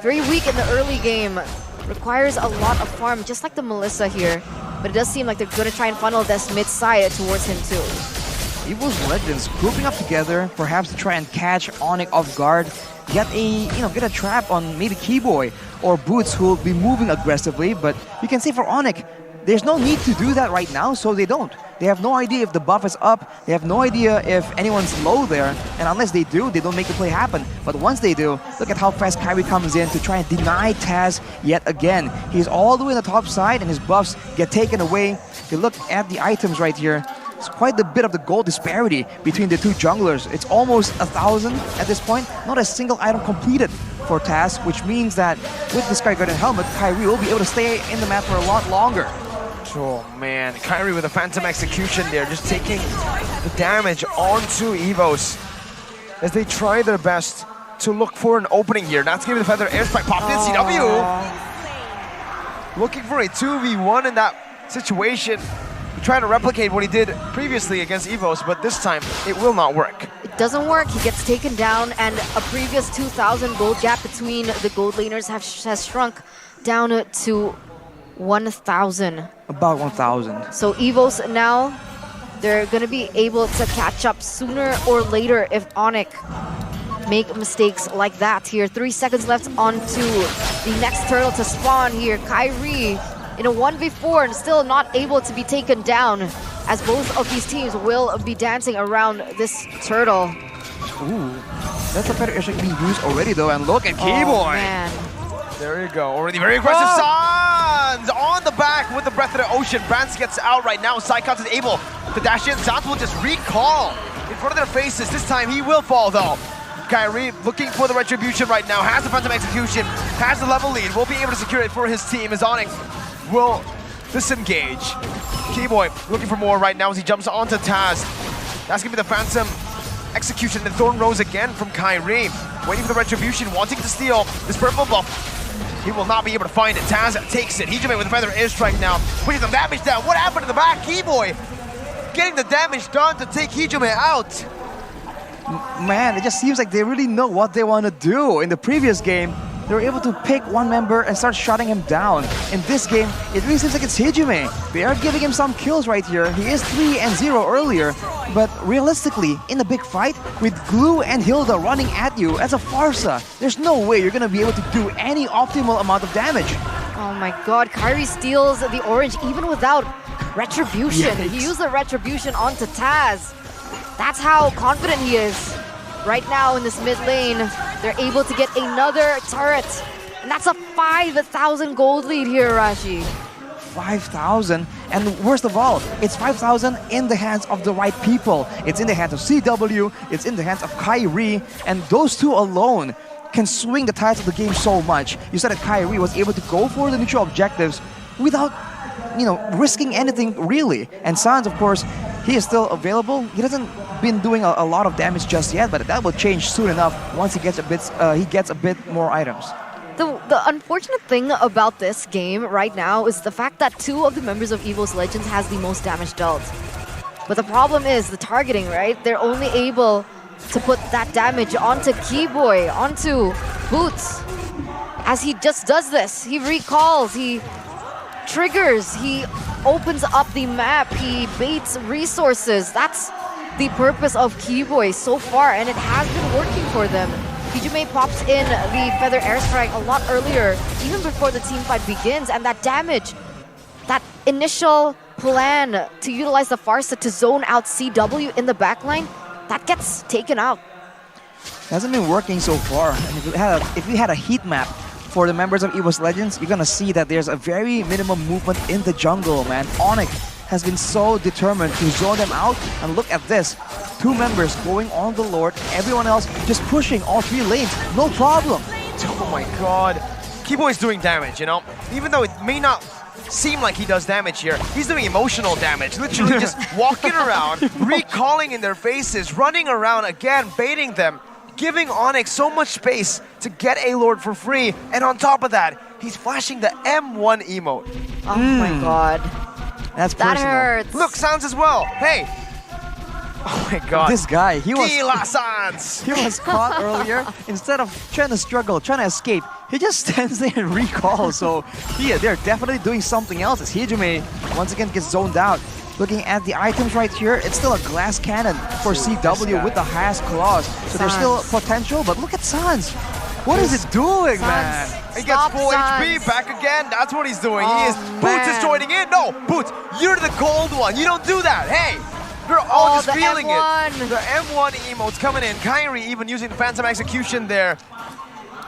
very weak in the early game, requires a lot of farm, just like the Melissa here. But it does seem like they're going to try and funnel this mid side towards him too. EVO's Legends grouping up together, perhaps to try and catch Onyx off guard, get a trap on maybe Keyboy or Boots, who will be moving aggressively. But you can say for Onyx, there's no need to do that right now, so they don't. They have no idea if the buff is up, they have no idea if anyone's low there, and unless they do, they don't make the play happen. But once they do, look at how fast Kyrie comes in to try and deny Taz yet again. He's all the way on the top side and his buffs get taken away. If you look at the items right here, it's quite a bit of the gold disparity between the two junglers. It's almost 1,000 at this point, not a single item completed for Taz, which means that with the Sky Garden helmet, Kyrie will be able to stay in the map for a lot longer. Oh man, Kyrie with a Phantom Execution there, just taking the damage onto Evos as they try their best to look for an opening here. That's giving the Feather Airstrike popped in. CW looking for a 2v1 in that situation. Trying to replicate what he did previously against Evos, but this time it will not work. It doesn't work. He gets taken down, and a previous 2,000 gold gap between the gold laners has shrunk down to 1,000. About 1,000. So Evos now, they're going to be able to catch up sooner or later if Onyx make mistakes like that here. 3 seconds left onto the next turtle to spawn here. Kyrie in a 1v4 and still not able to be taken down, as both of these teams will be dancing around this turtle. Ooh, that's a better issue being used already though, and look at Keyboy. Man. There you go, already very aggressive. Sans on the back with the Breath of the Ocean. Brands gets out right now. Psychons is able to dash in. Sans will just recall in front of their faces. This time he will fall though. Kyrie looking for the retribution right now, has the Phantom Execution, has the level lead, will be able to secure it for his team as Onyx will disengage. Keyboy looking for more right now as he jumps onto Taz. That's gonna be the Phantom Execution. The Thorn Rose again from Kyrie. Waiting for the retribution, wanting to steal this purple buff. He will not be able to find it. Taz takes it. Hijime with the Feather Airstrike now, putting some damage down. What happened in the back? Keyboy getting the damage done to take Hijime out. Man, it just seems like they really know what they want to do. In the previous game, they were able to pick one member and start shutting him down. In this game, it really seems like it's Hijime. They are giving him some kills right here. He is 3-0 earlier, but realistically, in a big fight, with Glue and Hilda running at you as a Farsa, there's no way you're gonna be able to do any optimal amount of damage. Oh my god, Kyrie steals the orange even without retribution. Yikes. He used the retribution onto Taz. That's how confident he is. Right now in this mid lane, they're able to get another turret. And that's a 5,000 gold lead here, Rashi. 5,000, and worst of all, it's 5,000 in the hands of the right people. It's in the hands of CW, it's in the hands of Kyrie, and those two alone can swing the tides of the game so much. You said that Kyrie was able to go for the neutral objectives without, risking anything really. And Sans, of course, he is still available. He hasn't been doing a lot of damage just yet, but that will change soon enough once he gets a bit more items. The unfortunate thing about this game right now is the fact that 2 of the members of EVO's Legends has the most damage dealt. But the problem is the targeting, right? They're only able to put that damage onto Keyboy, onto Boots. As he just does this, he recalls, he triggers, he opens up the map, he baits resources. That's the purpose of Keyboy so far, and it has been working for them. Hijime pops in the Feather Airstrike a lot earlier, even before the team fight begins, and that damage, that initial plan to utilize the Farsa to zone out CW in the backline, that gets taken out. It hasn't been working so far. And if we had a heat map for the members of EVO's Legends, you're gonna see that there's a very minimum movement in the jungle, man. Onyx has been so determined to zone them out, and look at this. 2 members going on the Lord, everyone else just pushing all 3 lanes, no problem. Oh my god. Keyboy's doing damage, Even though it may not seem like he does damage here, he's doing emotional damage. Literally just walking around, recalling in their faces, running around again, baiting them, giving Onyx so much space to get a Lord for free. And on top of that, he's flashing the M1 emote. Oh my god. That's That personal. hurts. Look, Sans as well. Hey. Oh my god. This guy, he was Sans. caught earlier. Instead of trying to struggle, trying to escape, he just stands there and recalls. So they're definitely doing something else as Hijime once again gets zoned out. Looking at the items right here, it's still a glass cannon for CW with the highest claws. So there's still potential, but look at Sans. What is it doing, man? He gets full HP back again. That's what he's doing. Boots is joining in. No, Boots, you're the cold one. You don't do that. Hey, you're all just feeling M1. it. The M1 emotes coming in. Kyrie even using the Phantom Execution there.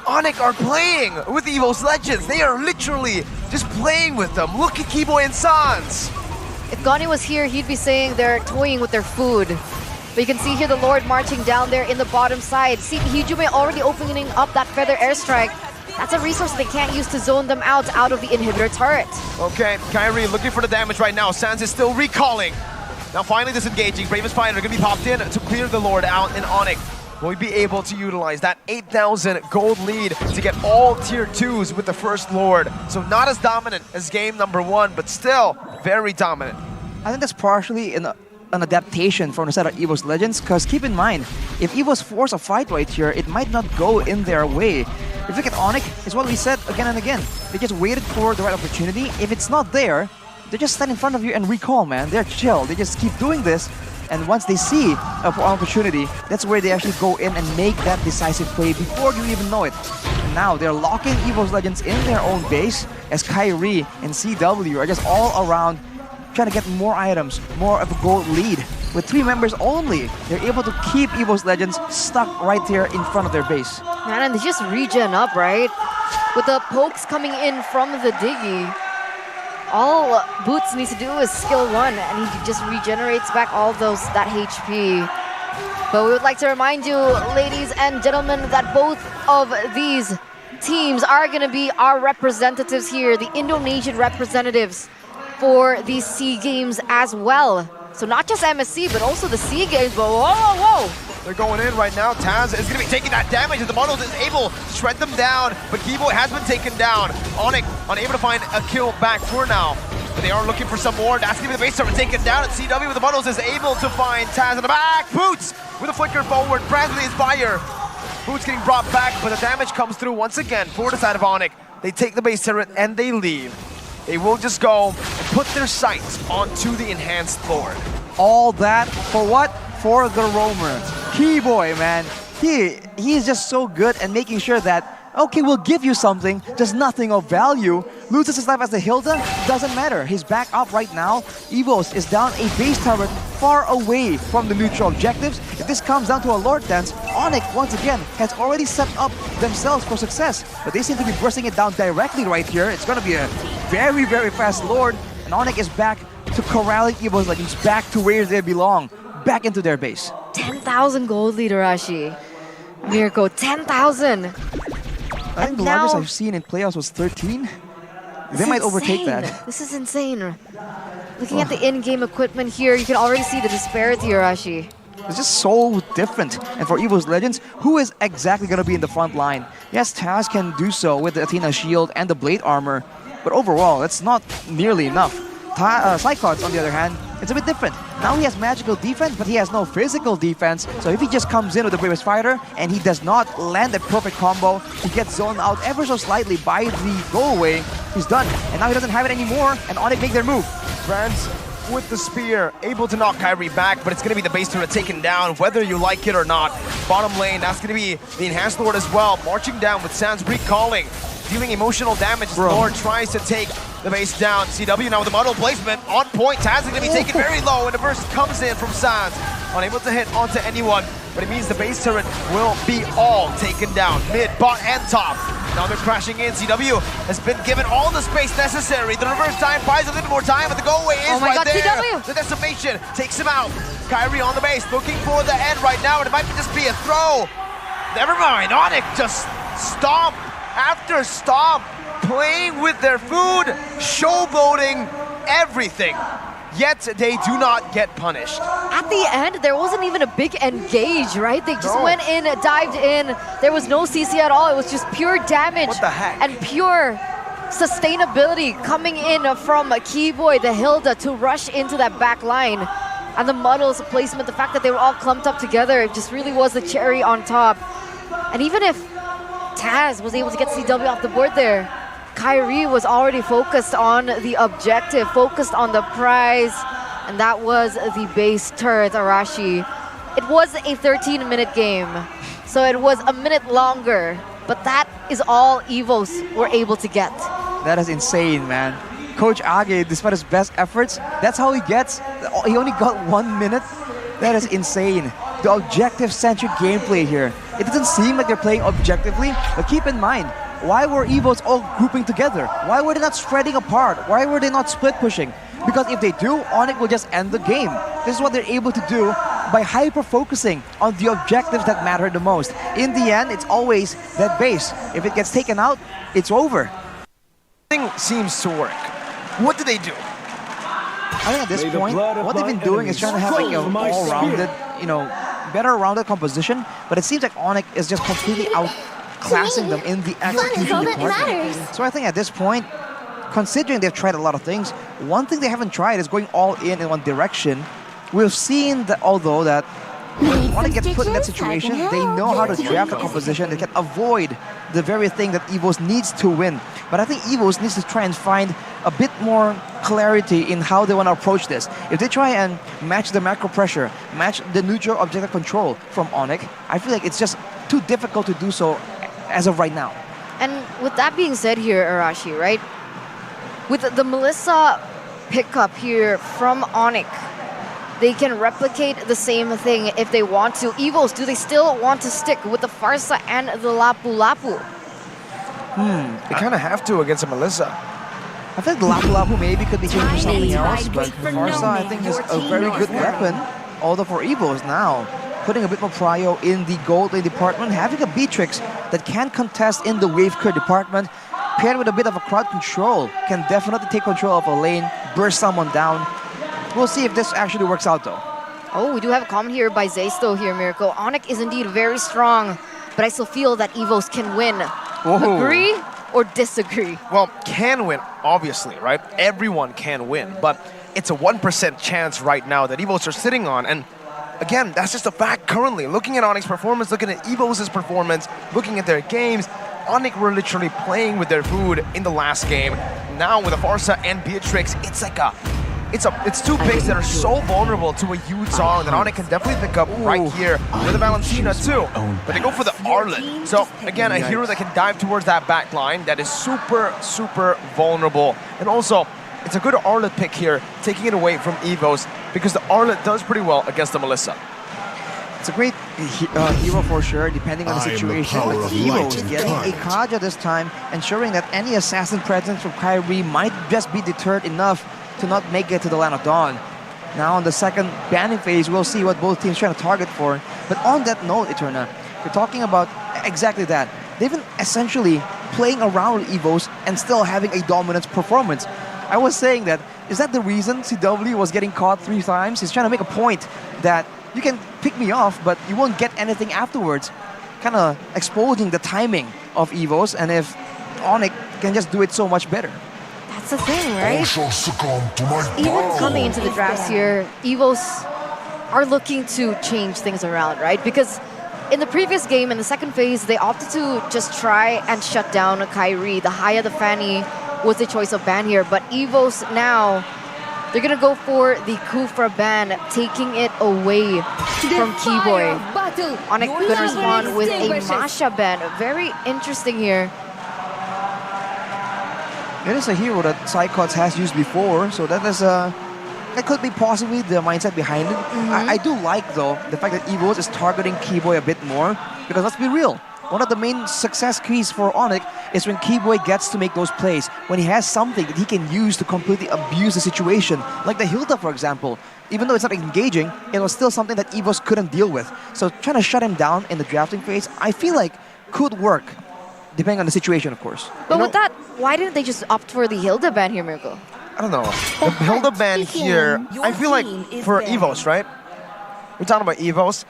Onyx are playing with EVO's Legends. They are literally just playing with them. Look at Keyboy and Sans. If Gani was here, he'd be saying they're toying with their food. But you can see here the Lord marching down there in the bottom side. See Hijume already opening up that feather airstrike. That's a resource they can't use to zone them out of the inhibitor turret. Okay, Kyrie looking for the damage right now. Sans is still recalling. Now finally disengaging. Bravest Fighter going to be popped in to clear the Lord out in Onyx. Will we be able to utilize that 8,000 gold lead to get all tier 2s with the first Lord? So not as dominant as game number 1, but still very dominant. I think that's partially an adaptation from the set of EVO's Legends, because keep in mind, if EVO's force a fight right here, it might not go in their way. If you look at Onyx, it's what we said again and again. They just waited for the right opportunity. If it's not there, they just stand in front of you and recall, man. They're chill. They just keep doing this. And once they see an opportunity, that's where they actually go in and make that decisive play before you even know it. And now they're locking EVO's Legends in their own base as Kyrie and CW are just all around trying to get more items, more of a gold lead. With 3 members only, they're able to keep EVO's Legends stuck right there in front of their base. Man, and they just regen up, right? With the pokes coming in from the Diggy, all Boots needs to do is skill 1, and he just regenerates back all that HP. But we would like to remind you, ladies and gentlemen, that both of these teams are going to be our representatives here, the Indonesian representatives for these SEA Games as well. So not just MSC, but also the SEA Games. But whoa, whoa, whoa! They're going in right now. Taz is going to be taking that damage as the Models is able to shred them down, but Kibo has been taken down. Onyx unable to find a kill back for now, but they are looking for some more. That's going to be the base server taken down, and CW with the Models is able to find Taz in the back. Boots with a flicker forward. Brands with the Inspire. Boots getting brought back, but the damage comes through once again for the side of Onyx. They take the base turret and they leave. They will just go and put their sights onto the enhanced Lord. All that for what? For the roamer. Keyboy, man. He is just so good at making sure that, okay, we'll give you something, just nothing of value. Loses his life as the Hilda, doesn't matter. He's back up right now. EVOS is down a base turret far away from the neutral objectives. If this comes down to a Lord Dance, Onyx, once again, has already set up themselves for success. But they seem to be bursting it down directly right here. It's going to be a very, very fast Lord. And Onyx is back to corralling EVO's Legends back to where they belong. Back into their base. 10,000 gold lead, Arashi. Mirko, 10,000. I think the largest I've seen in playoffs was 13. They might overtake that. This is insane. Looking at the in-game equipment here, you can already see the disparity, Arashi. It's just so different. And for EVO's Legends, who is exactly going to be in the front line? Yes, Taz can do so with the Athena shield and the blade armor, but overall, that's not nearly enough. Cyclops, on the other hand, it's a bit different. Now he has magical defense, but he has no physical defense. So if he just comes in with the Bravest Fighter and he does not land a perfect combo, he gets zoned out ever so slightly by the go away, he's done. And now he doesn't have it anymore, and Onyx make their move. Brands with the spear, able to knock Kyrie back, but it's going to be the base turret taken down, whether you like it or not. Bottom lane, that's going to be the Enhanced Lord as well, marching down with Sans recalling, dealing emotional damage as the Lord tries to take the base down. CW now with the model placement on point. Taz is going to be taken very low, and the burst comes in from Sans. Unable to hit onto anyone, but it means the base turret will be all taken down, mid, bot, and top. Now they're crashing in. CW has been given all the space necessary. The reverse time buys a little more time, but the go-away is right there. CW. The decimation takes him out. Kyrie on the base, looking for the end right now, and it might just be a throw. Never mind, Onyx just stomp after stomp, playing with their food, showboating everything. Yet they do not get punished. At the end, there wasn't even a big engage, right? They just went in, dived in. There was no CC at all. It was just pure damage. What the heck? And pure sustainability coming in from Keyboy, the Hilda, to rush into that back line. And the Muddles placement, the fact that they were all clumped up together, it just really was the cherry on top. And even if Taz was able to get CW off the board there, Kyrie was already focused on the objective, focused on the prize, and that was the base turret, Arashi. It was a 13-minute game, so it was a minute longer, but that is all EVOs were able to get. That is insane, man. Coach Age, despite his best efforts, that's how he gets. He only got 1 minute. That is insane. The objective-centric gameplay here. It doesn't seem like they're playing objectively, but keep in mind, why were EVOs all grouping together? Why were they not spreading apart? Why were they not split pushing? Because if they do, Onyx will just end the game. This is what they're able to do by hyper-focusing on the objectives that matter the most. In the end, it's always that base. If it gets taken out, it's over. Thing seems to work. What do they do? I think at this point, what they've been doing is trying to have like an all-rounded, better rounded composition, but it seems like Onyx is just completely outclassing them in the execution department. So I think at this point, considering they've tried a lot of things, one thing they haven't tried is going all in one direction. We've seen that although that when Onyx gets put in that situation, they know how to draft a composition that can avoid the very thing that EVOS needs to win. But I think EVOS needs to try and find a bit more clarity in how they want to approach this. If they try and match the macro pressure, match the neutral objective control from Onyx, I feel like it's just too difficult to do so as of right now. And with that being said here, Arashi, right? With the Melissa pickup here from Onyx, they can replicate the same thing if they want to. EVOS, do they still want to stick with the Farsa and the Lapu Lapu? They kind of have to against a Melissa. I think the Lapu Lapu maybe could be changed for something else, but Farsa I think is a very good weapon. Although for EVOS now, putting a bit more prio in the gold lane department, having a Beatrix that can contest in the wave clear department, paired with a bit of a crowd control, can definitely take control of a lane, burst someone down. We'll see if this actually works out though. Oh, we do have a comment here by Zaysto here, Miracle. Onyx is indeed very strong, but I still feel that EVOS can win. Whoa. Agree or disagree? Well, can win, obviously, right? Everyone can win, but it's a 1% chance right now that EVOS are sitting on, and again, that's just a fact currently. Looking at Onyx's performance, looking at EVOS' performance, looking at their games, Onyx were literally playing with their food in the last game. Now with a Farsa and Beatrix, it's like it's two picks that are so vulnerable to a huge song that Onyx can definitely pick up right here with the Valentina too. But they go for the Arlet. So again, a hero that can dive towards that back line that is super, super vulnerable. And also, it's a good Arlet pick here, taking it away from EVOS, because the Arlet does pretty well against the Melissa. It's a great hero for sure, depending on the situation. But EVOS getting a Kaja this time, ensuring that any assassin presence from Kyrie might just be deterred enough to not make it to the Land of Dawn. Now on the second banning phase, we'll see what both teams trying to target for. But on that note, Eterna, we're talking about exactly that. They've been essentially playing around with EVOS and still having a dominant performance. I was saying that, is that the reason CW was getting caught 3 times? He's trying to make a point that you can pick me off, but you won't get anything afterwards. Kind of exposing the timing of EVOS, and if Onyx can just do it so much better. That's the thing, right? Even coming into the drafts here, EVOS are looking to change things around, right? Because in the previous game, in the second phase, they opted to just try and shut down Kyrie. The Haya the Fanny was the choice of ban here, but EVOS now, they're gonna go for the Kufra ban, taking it away from Keyboy. Onyx gonna respond with a Masha ban. Very interesting here. It is a hero that Psychots has used before, so that is that could be possibly the mindset behind it. I do like though the fact that EVOS is targeting Keyboy a bit more, because let's be real, one of the main success keys for Onyx is when Keyboy gets to make those plays, when he has something that he can use to completely abuse the situation, like the Hilda for example. Even though it's not engaging, it was still something that EVOS couldn't deal with. So trying to shut him down in the drafting phase, I feel like could work, depending on the situation of course. But with that, why didn't they just opt for the Hilda ban here, Miracle? I don't know. The Hilda ban here, I feel like for EVOS, right? We're talking about EVOS.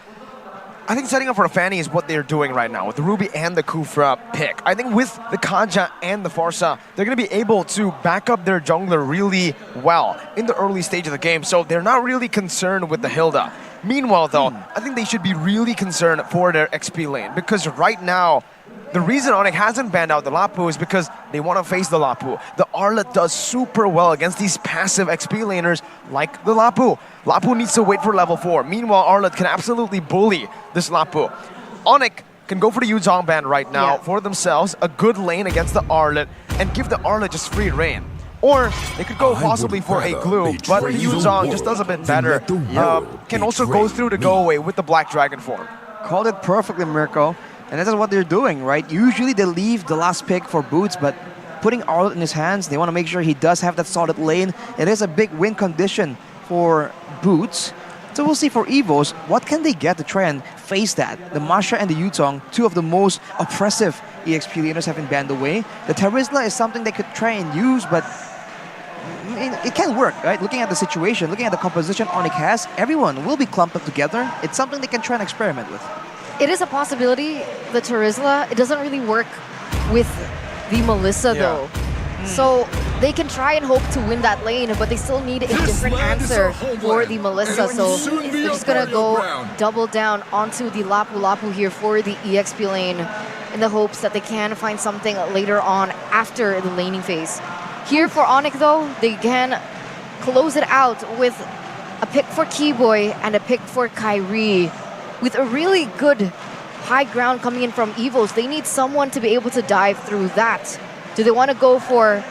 I think setting up for a Fanny is what they're doing right now with the Ruby and the Kufra pick. I think with the Kaja and the Farsa, they're going to be able to back up their jungler really well in the early stage of the game, so they're not really concerned with the Hilda. Meanwhile, though, I think they should be really concerned for their XP lane, because right now, the reason Onyx hasn't banned out the Lapu is because they want to face the Lapu. The Arlet does super well against these passive XP laners like the Lapu. Lapu needs to wait for level 4. Meanwhile, Arlet can absolutely bully this Lapu. Onyx can go for the Yuzong ban right now for themselves, a good lane against the Arlet, and give the Arlet just free reign. Or they could go possibly for a glue, but the Yuzong just does a bit better. Can also go through the go away with the Black Dragon form. Called it perfectly, Mirko. And that's what they're doing, right? Usually they leave the last pick for Boots, but putting Arlet in his hands, they want to make sure he does have that solid lane. It is a big win condition for Boots. So we'll see for Evos, what can they get to try and face that? The Masha and the Yutong, two of the most oppressive EXP laners have been banned away. The Terizla is something they could try and use, but it can work, right? Looking at the situation, looking at the composition Onyx has, everyone will be clumped up together. It's something they can try and experiment with. It is a possibility, the Terizla. It doesn't really work with the Melissa, though. So they can try and hope to win that lane, but they still need a different answer for the Melissa. So they're just gonna go double down onto the Lapu Lapu here for the EXP lane in the hopes that they can find something later on after the laning phase. Here for Onyx, though, they can close it out with a pick for Keyboy and a pick for Kyrie. With a really good high ground coming in from Evos, they need someone to be able to dive through that. Do they want to go for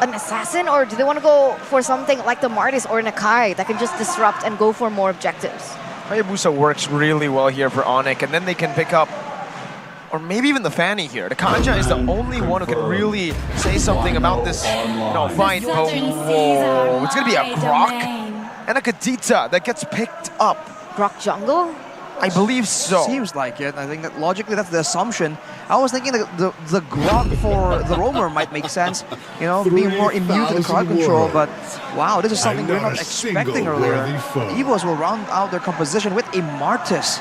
an assassin, or do they want to go for something like the Martis or Nakai that can just disrupt and go for more objectives? Hayabusa works really well here for Onyx, and then they can pick up, or maybe even the Fanny here. The Kanja is the only one who can really say something about this fight. Oh, whoa. It's going to be a Grok and a Kadita that gets picked up. Grok jungle? I believe so. Seems like it. I think that logically that's the assumption. I was thinking the Grok for the Roamer might make sense, being more immune to the crowd control, but wow, this is something we're not expecting earlier. Evos will round out their composition with a Martis.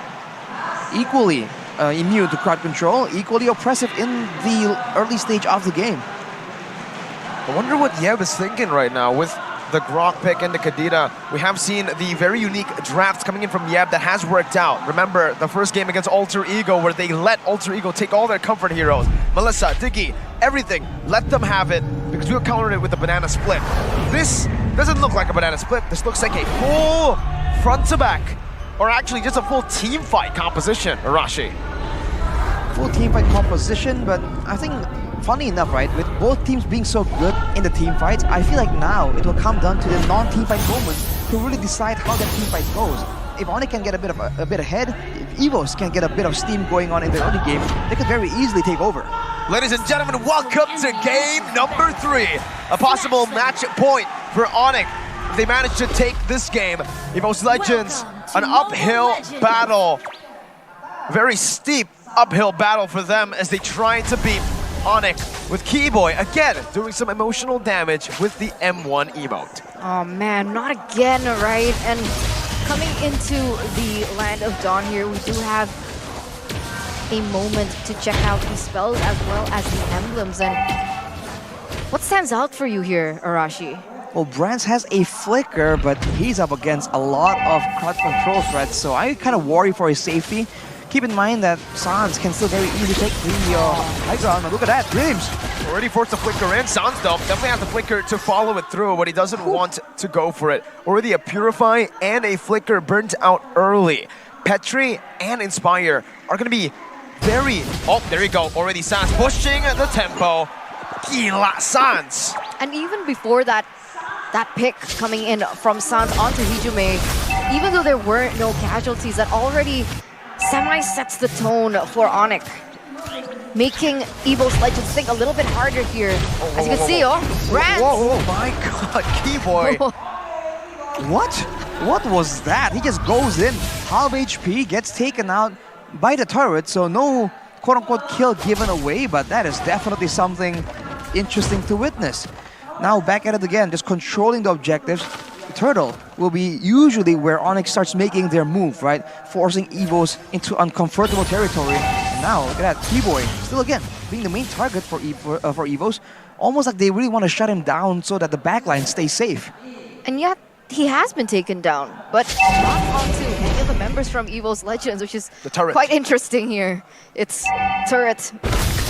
Equally immune to crowd control, equally oppressive in the early stage of the game. I wonder what Yeb is thinking right now with the Grok pick and the Kadita. We have seen the very unique drafts coming in from Yeb that has worked out. Remember the first game against Alter Ego where they let Alter Ego take all their comfort heroes. Melissa, Diggy, everything, let them have it because we'll counter it with a banana split. This doesn't look like a banana split. This looks like a full front to back, or actually just a full team fight composition, Arashi. Full team fight composition, but I think funny enough, right, with both teams being so good in the team fights, I feel like now it will come down to the non-team fight moments to really decide how that team fight goes. If Onyx can get a bit ahead, if Evos can get a bit of steam going on in the early game, they could very easily take over. Ladies and gentlemen, welcome to game number 3. A possible match point for Onyx. They managed to take this game. Evos Legends, an uphill battle. Very steep uphill battle for them as they try to beat Onyx with Keyboy, again, doing some emotional damage with the M1 emote. Oh man, not again, right? And coming into the Land of Dawn here, we do have a moment to check out the spells as well as the emblems. And what stands out for you here, Arashi? Well, Brands has a flicker, but he's up against a lot of crowd control threats, so I kind of worry for his safety. Keep in mind that Sans can still very easily take the high ground. Look at that, Dreams! Already forced the flicker in. Sans, though, definitely has the flicker to follow it through, but he doesn't want to go for it. Already a Purify and a flicker burnt out early. Petri and Inspire are going to be very... Oh, there you go. Already Sans pushing the tempo. Gila Sans! And even before that pick coming in from Sans onto Hijume, even though there were no casualties, that already semi-sets the tone for Onyx, making Evos Legends think a little bit harder here. As you can see, Rants! Oh my god, Keyboy! What was that? He just goes in, half HP, gets taken out by the turret, so no quote-unquote kill given away, but that is definitely something interesting to witness. Now back at it again, just controlling the objectives. Turtle will be usually where Onyx starts making their move, right? Forcing Evos into uncomfortable territory. And now, look at that, Keyboy, still again, being the main target for Evos. Almost like they really want to shut him down so that the backline stays safe. And yet, he has been taken down, but not onto any of the members from Evos Legends, which is quite interesting here. It's turret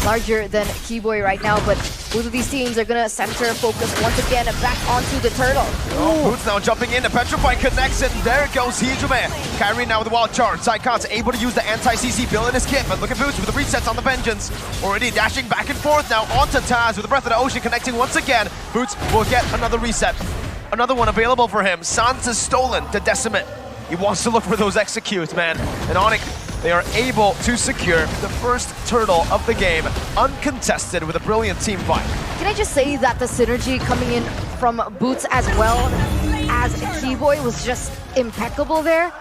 larger than Keyboy right now, but both of these teams are gonna center focus once again back onto the turtle. Oh, Boots now jumping in, the Petrify connects it, and there goes Hijume. Kyrie now with the wild charge. Psychon's able to use the anti-CC build in his kit, but look at Boots with the resets on the Vengeance. Already dashing back and forth now onto Taz with the Breath of the Ocean connecting once again. Boots will get another reset. Another one available for him. Sans is stolen to Decimate. He wants to look for those executes, man. And Onyx, they are able to secure the first turtle of the game, uncontested with a brilliant team fight. Can I just say that the synergy coming in from Boots as well as Keyboy was just impeccable there.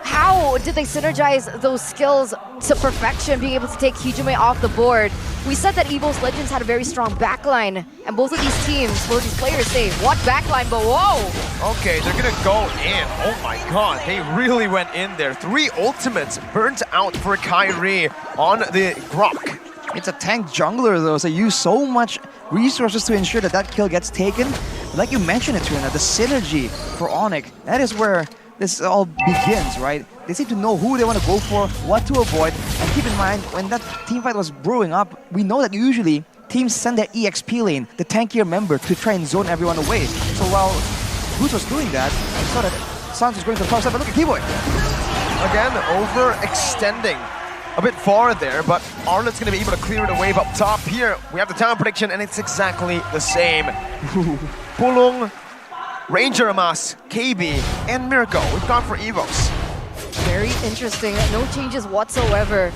How did they synergize those skills to perfection, being able to take Hijume off the board? We said that EVO's Legends had a very strong backline, and both of these teams, both these players say, what backline, but whoa! Okay, they're gonna go in. Oh my god, they really went in there. 3 ultimates burnt out for Kyrie on the Grok. It's a tank jungler though, so you use so much resources to ensure that that kill gets taken. Like you mentioned it, Trina, the synergy for Onyx, that is where this all begins, right? They seem to know who they want to go for, what to avoid, and keep in mind, when that teamfight was brewing up, we know that usually teams send their EXP lane, the tankier member, to try and zone everyone away. So while Boots was doing that, I saw that Sans was going to the top side, but look at Keyboy. Again, overextending a bit far there, but Arnott's going to be able to clear the wave up top. Here, we have the town prediction, and it's exactly the same. Pulung, Ranger Amas, KB, and Mirko. We've gone for Evos. Very interesting. No changes whatsoever.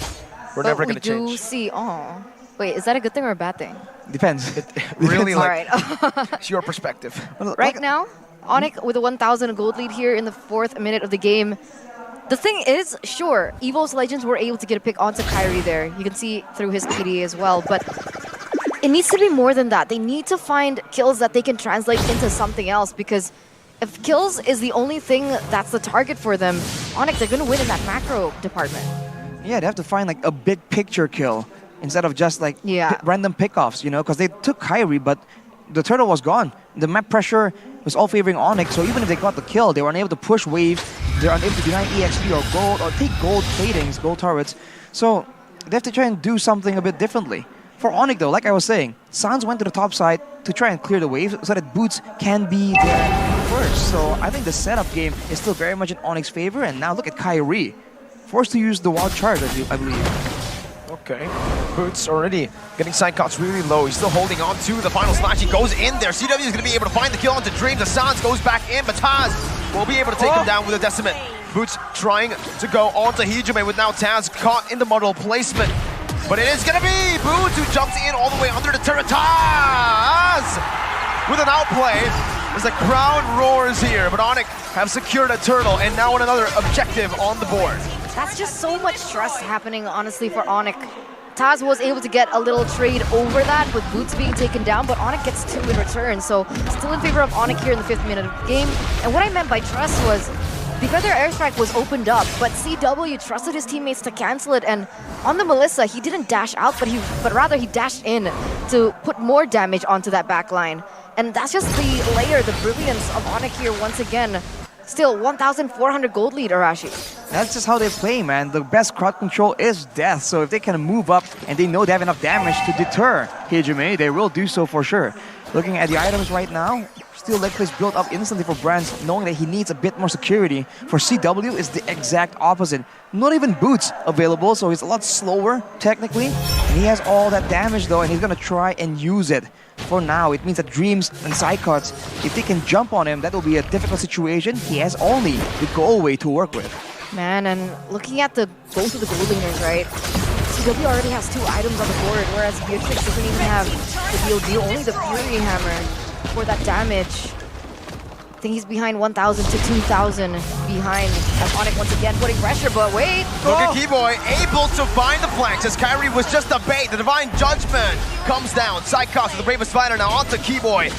We're never going to change. We do see... Oh. Wait, is that a good thing or a bad thing? Depends. Really, All like, right. it's your perspective. Right now, Onyx with a 1,000 gold lead here in the 4th minute of the game. The thing is, sure, EVO's Legends were able to get a pick onto Kyrie there. You can see through his PD as well, but it needs to be more than that. They need to find kills that they can translate into something else, because if kills is the only thing that's the target for them, Onyx, they're going to win in that macro department. Yeah, they have to find like a big picture kill instead of just like Yeah. random pickoffs, you know, because they took Kyrie, but the turtle was gone. The map pressure was all favoring Onyx, so even if they got the kill, they were unable to push waves, they're unable to deny EXP or gold, or take gold platings, gold turrets. So they have to try and do something a bit differently. For Onyx though, like I was saying, Sans went to the top side to try and clear the wave so that Boots can be there first. So I think the setup game is still very much in Onyx's favor, and now look at Kyrie. Forced to use the wild charge, I believe. Okay, Boots already getting side cuts really low. He's still holding on to the final slash. He goes in there. CW is going to be able to find the kill onto Dreams. The Sans goes back in, but Taz will be able to take him down with a Decimate. Boots trying to go onto Hijume with now Taz caught in the model placement. But it is going to be Boots who jumps in all the way under the turret. Taz with an outplay as the crowd roars here. But Onyx have secured a turtle and now another objective on the board. That's just so much trust happening, honestly, for Onyx. Taz was able to get a little trade over that with Boots being taken down, but Onyx gets 2 in return. So still in favor of Onyx here in the 5th minute of the game. And what I meant by trust was the Feather Airstrike was opened up, but CW trusted his teammates to cancel it. And on the Melissa, he didn't dash out, but rather he dashed in to put more damage onto that backline. And that's just the layer, the brilliance of Onyx here once again. Still, 1,400 gold lead, Arashi. That's just how they play, man. The best crowd control is death, so if they can move up and they know they have enough damage to deter Hijume, they will do so for sure. Looking at the items right now, still leg plays built up instantly for Brands, knowing that he needs a bit more security. For CW, it's the exact opposite. Not even Boots available, so he's a lot slower, technically. And he has all that damage, though, and he's going to try and use it. For now, it means that Dreams and Psycuts, if they can jump on him, that will be a difficult situation. He has only the Goalway to work with. Man, and looking at the both of the gold laners, right? CW already has 2 items on the board, whereas Beatrix doesn't even have the DOD, only the Fury Hammer for that damage. I think he's behind 1,000 to 2,000 behind as Onyx once again putting pressure, but wait! Look at Keyboy, able to find the flanks as Kyrie was just a bait. The Divine Judgment comes down. Psychos, the bravest fighter, now onto Keyboy.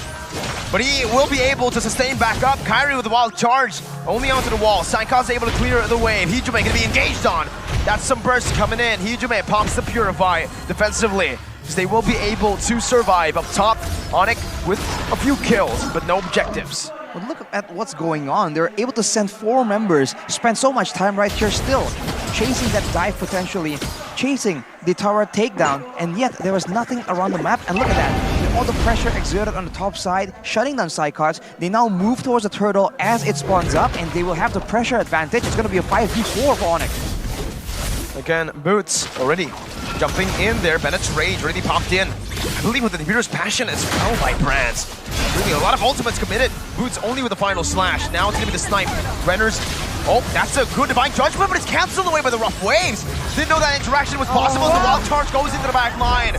But he will be able to sustain back up. Kyrie with the wild charge, only onto the wall. Psychos able to clear the wave. Hijume going to be engaged on. That's some bursts coming in. Hijume pops the Purify defensively, because they will be able to survive up top. Onyx with a few kills, but no objectives. But look at what's going on. They're able to send 4 members, spend so much time right here still, chasing that dive potentially, chasing the tower takedown, and yet there was nothing around the map. And look at that. With all the pressure exerted on the top side, shutting down Psycuts, they now move towards the turtle as it spawns up, and they will have the pressure advantage. It's going to be a 5v4 for Onyx. Again, Boots already jumping in there. Bennett's Rage already popped in. I believe with the Defeater's Passion as well by Brands. Really, a lot of ultimates committed. Boots only with the final slash. Now it's going to be the snipe. Renner's, oh, that's a good Divine Judgment, but it's cancelled away by the rough waves. Didn't know that interaction was possible. The wild charge goes into the back line.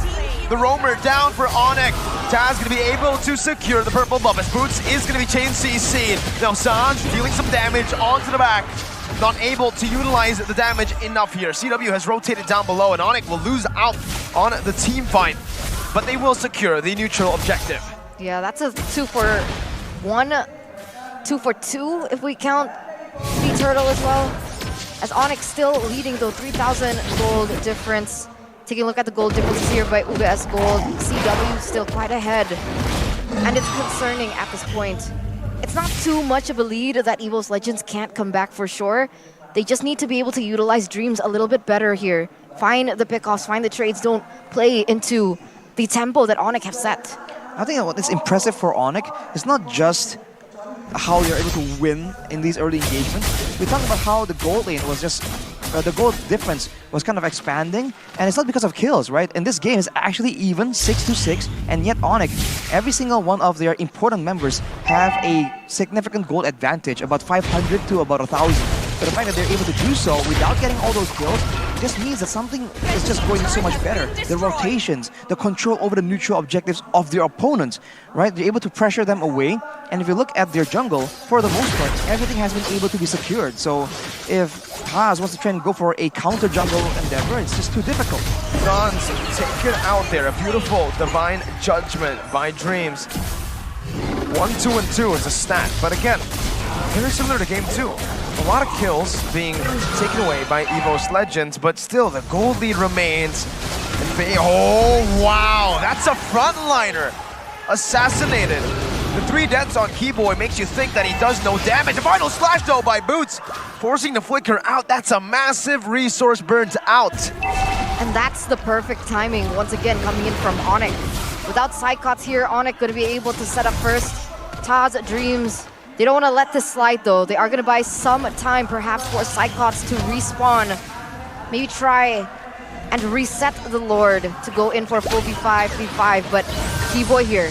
The roamer down for Onyx. Taz going to be able to secure the purple buff as Boots is going to be chain CC'd. Now Sanj dealing some damage onto the back. Not able to utilize the damage enough here. CW has rotated down below and Onyx will lose out on the team fight. But they will secure the neutral objective. Yeah, that's a 2-for-1, 2-for-2 if we count the turtle as well. As Onyx still leading though, 3,000 gold difference. Taking a look at the gold differences here by UBS Gold. CW still quite ahead. And it's concerning at this point. It's not too much of a lead that EVO's Legends can't come back for sure. They just need to be able to utilize Dreams a little bit better here. Find the pickoffs, find the trades, don't play into the tempo that Onyx have set. I think what is impressive for Onyx is not just how they're able to win in these early engagements. We talked about how the gold lane was just, the gold difference was kind of expanding, and it's not because of kills, right? And this game is actually even 6-6, and yet Onyx, every single one of their important members have a significant gold advantage, about 500 to about 1,000. But the fact that they're able to do so without getting all those kills just means that something is just going so much better. The rotations, the control over the neutral objectives of their opponents, right? They're able to pressure them away. And if you look at their jungle, for the most part, everything has been able to be secured. So if Taz wants to try and go for a counter jungle endeavor, it's just too difficult. Dons take it out there. A beautiful Divine Judgment by Dreams. 1, 2, and 2 is a stat. But again, very similar to game 2. A lot of kills being taken away by EVO's Legends, but still the gold lead remains. Oh, wow, that's a frontliner. Assassinated. The 3 deaths on Keyboy makes you think that he does no damage. A final slash though by Boots, forcing the flicker out. That's a massive resource burnt out. And that's the perfect timing, once again, coming in from Onyx. Without Psychots here, Onyx going to be able to set up first. Taz, Dreams, they don't want to let this slide though. They are going to buy some time perhaps for Psychots to respawn. Maybe try and reset the Lord to go in for a full V5, V5. But Keyboy here,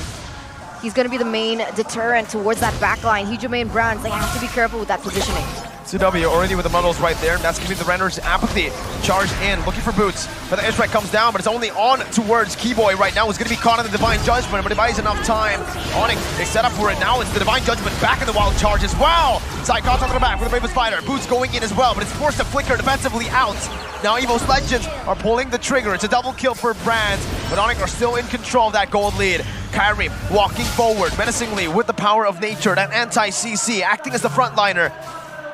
he's going to be the main deterrent towards that backline. Hijime and Brands, they have to be careful with that positioning. CW already with the muddles right there. That's giving the Renner's apathy. Charge in, looking for Boots. But the airstrike comes down, but it's only on towards Keyboy right now. He's going to be caught in the Divine Judgment, but he buys enough time. Onyx, they set up for it now. It's the Divine Judgment back in the wild charges. Wow! Psychots on the back for the Raven Spider. Boots going in as well, but it's forced to flicker defensively out. Now EVO's Legends are pulling the trigger. It's a double kill for Brands, but Onyx are still in control of that gold lead. Kyrie walking forward menacingly with the power of nature, that anti-CC acting as the frontliner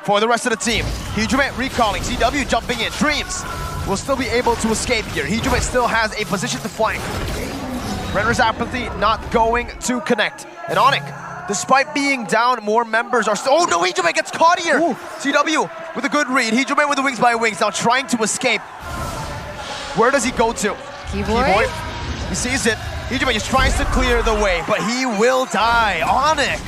for the rest of the team. Hijime recalling, CW jumping in. Dreams will still be able to escape here. Hijime still has a position to flank. Renner's apathy not going to connect. And Onyx, despite being down, more members are still... Oh no, Hijime gets caught here! Ooh. CW with a good read. Hijime with the wings by wings, now trying to escape. Where does he go to? Keyboy? He sees it. Hijime just tries to clear the way, but he will die. Onyx,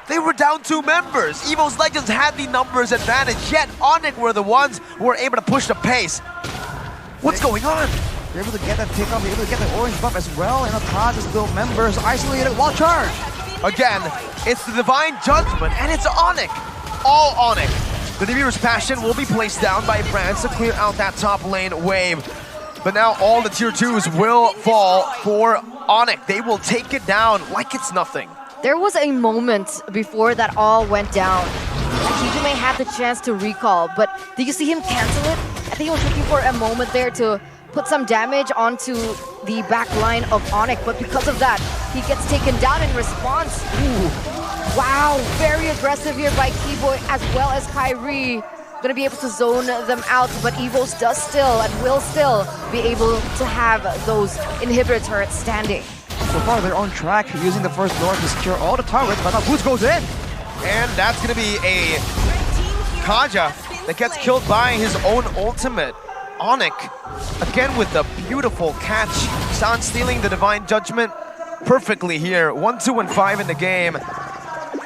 they were down 2 members. EVO's Legends had the numbers advantage, yet Onyx were the ones who were able to push the pace. What's going on? They're able to get that pickup, they're able to get the orange buff as well, and Taz is still members isolated while charged. Again, it's the Divine Judgment, and it's Onyx. All Onyx. The Nibiru's Passion will be placed down by Brands to clear out that top lane wave. But now all the tier 2s will fall for Onyx. They will take it down like it's nothing. There was a moment before that all went down. Hijime had the chance to recall, but did you see him cancel it? I think he was looking for a moment there to put some damage onto the back line of Onyx, but because of that, he gets taken down in response. Ooh. Wow, very aggressive here by Keyboy as well as Kyrie. Gonna be able to zone them out, but EVO's does still and will still be able to have those inhibitor turrets standing. So far, they're on track using the first Lord to secure all the targets, but now Boots goes in. And that's going to be a Kaja that gets killed by his own ultimate. Onyx, again with the beautiful catch. San stealing the Divine Judgment perfectly here. 1, 2, and 5 in the game.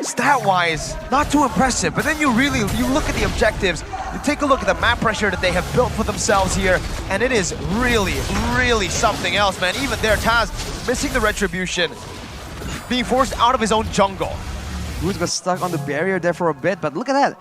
Stat-wise, not too impressive, but then you look at the objectives, you take a look at the map pressure that they have built for themselves here, and it is really, really something else, man. Even there, Taz missing the retribution, being forced out of his own jungle. Boots got stuck on the barrier there for a bit, but look at that.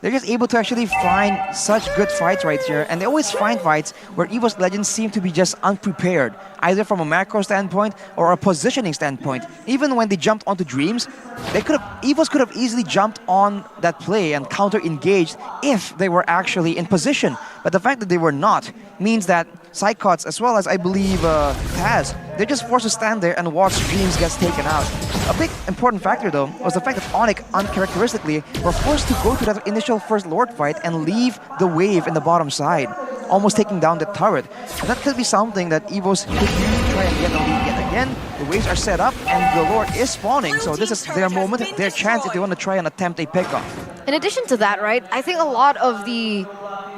they're just able to actually find such good fights right here, and they always find fights where EVO's Legends seem to be just unprepared, either from a macro standpoint or a positioning standpoint. Even when they jumped onto Dreams, EVOs could have easily jumped on that play and counter-engaged if they were actually in position. But the fact that they were not means that Psychots, as well as I believe Taz, they're just forced to stand there and watch Dreams gets taken out. A big important factor though was the fact that Onyx uncharacteristically were forced to go to that initial first Lord fight and leave the wave in the bottom side, almost taking down the turret. And that could be something that EVOs could really try and get a lead yet again. The waves are set up and the Lord is spawning, so this is their moment, their chance if they want to try and attempt a pickoff. In addition to that, right, I think a lot of the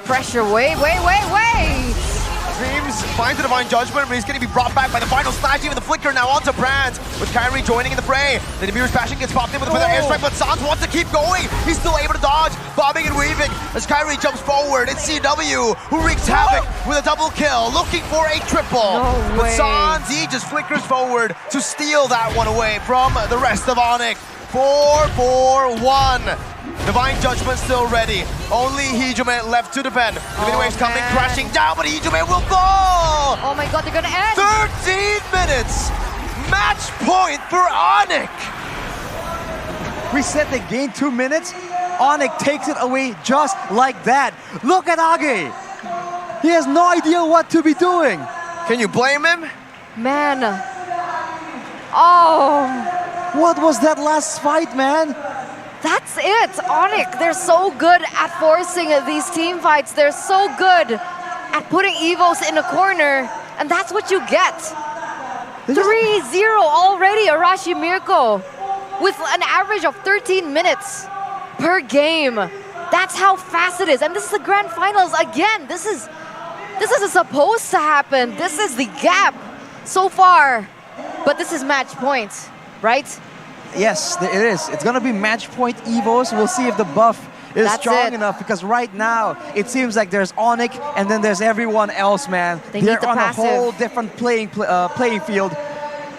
pressure, wait! Dreams finds the Divine Judgment, but he's going to be brought back by the final slash. Even the flicker now onto Brands, with Kyrie joining in the fray. The Nibiru's passion gets popped in with another airstrike, but Sans wants to keep going. He's still able to dodge, bobbing and weaving as Kyrie jumps forward. It's CW who wreaks havoc with a double kill, looking for a triple. No but way. Sans, he just flickers forward to steal that one away from the rest of Onyx. 4-4-1. Divine Judgment still ready. Only Heejuman left to defend. The mid wave's coming, crashing down, but Heejuman will fall! Oh my god, they're gonna end! 13 minutes! Match point for Onyx! Reset the game, 2 minutes. Onyx takes it away just like that. Look at Age. He has no idea what to be doing. Can you blame him? Man. Oh. What was that last fight, man? That's it. Onyx, they're so good at forcing these team fights. They're so good at putting EVOs in a corner, and that's what you get. 3-0 already, Arashi Mirko, with an average of 13 minutes per game. That's how fast it is. And this is the grand finals again. This is supposed to happen. This is the gap so far. But this is match point, right? Yes, it is. It's gonna be match point EVOs. We'll see if the buff is strong enough, because right now it seems like there's Onyx and then there's everyone else, man. They're on a whole different playing field.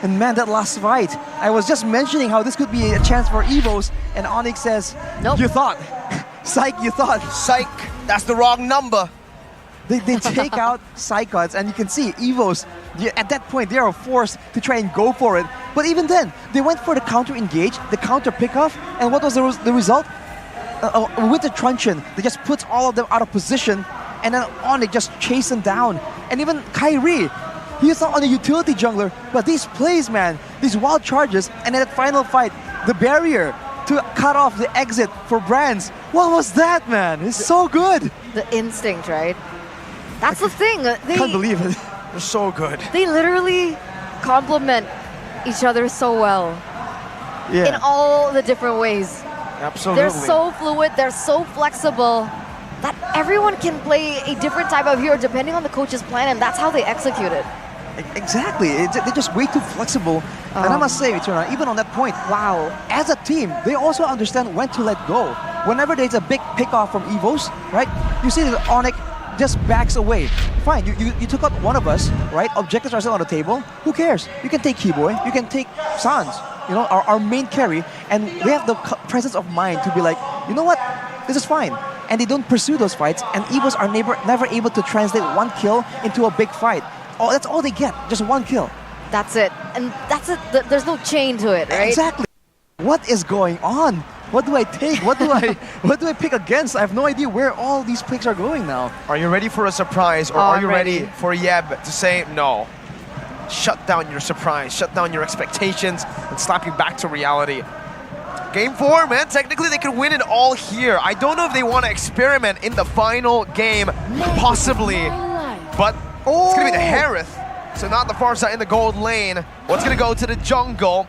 And man, that last fight, I was just mentioning how this could be a chance for EVOs, and Onyx says, nope. You thought. Psych, you thought. Psych, that's the wrong number. They take out Psychots, and you can see EVOs, at that point, they are forced to try and go for it. But even then, they went for the counter-engage, the counter-pickoff, and what was the result? With the truncheon, they just put all of them out of position, and then Onyx just chased them down. And even Kyrie, he's not on a utility jungler, but these plays, man, these wild charges, and in that final fight, the barrier to cut off the exit for Brands. What was that, man? It's so good. The instinct, right? That's the thing. Can't believe it. They're so good. They literally complement each other so well. Yeah. In all the different ways. Absolutely. They're so fluid, they're so flexible that everyone can play a different type of hero depending on the coach's plan, and that's how they execute it. Exactly. They're just way too flexible. And I must say, Eterna, even on that point, wow. As a team, they also understand when to let go. Whenever there's a big pick-off from EVOs, right? You see that Onyx just backs away. Fine, you took out one of us, right? Objectives are still on the table. Who cares? You can take Keyboy, you can take Sans, you know, our main carry, and we have the presence of mind to be like, you know what? This is fine. And they don't pursue those fights, and EVOs are never able to translate one kill into a big fight. Oh, that's all they get, just one kill. That's it. And that's it. There's no chain to it, right? Exactly. What is going on? What do I take? What do I pick against? I have no idea where all these picks are going now. Are you ready for a surprise, or are you ready for Yeb to say no? Shut down your surprise, shut down your expectations, and slap you back to reality. Game 4, man. Technically, they could win it all here. I don't know if they want to experiment in the final game, possibly, but it's going to be the Harith. So not the far side in the gold lane. What's going to go to the jungle?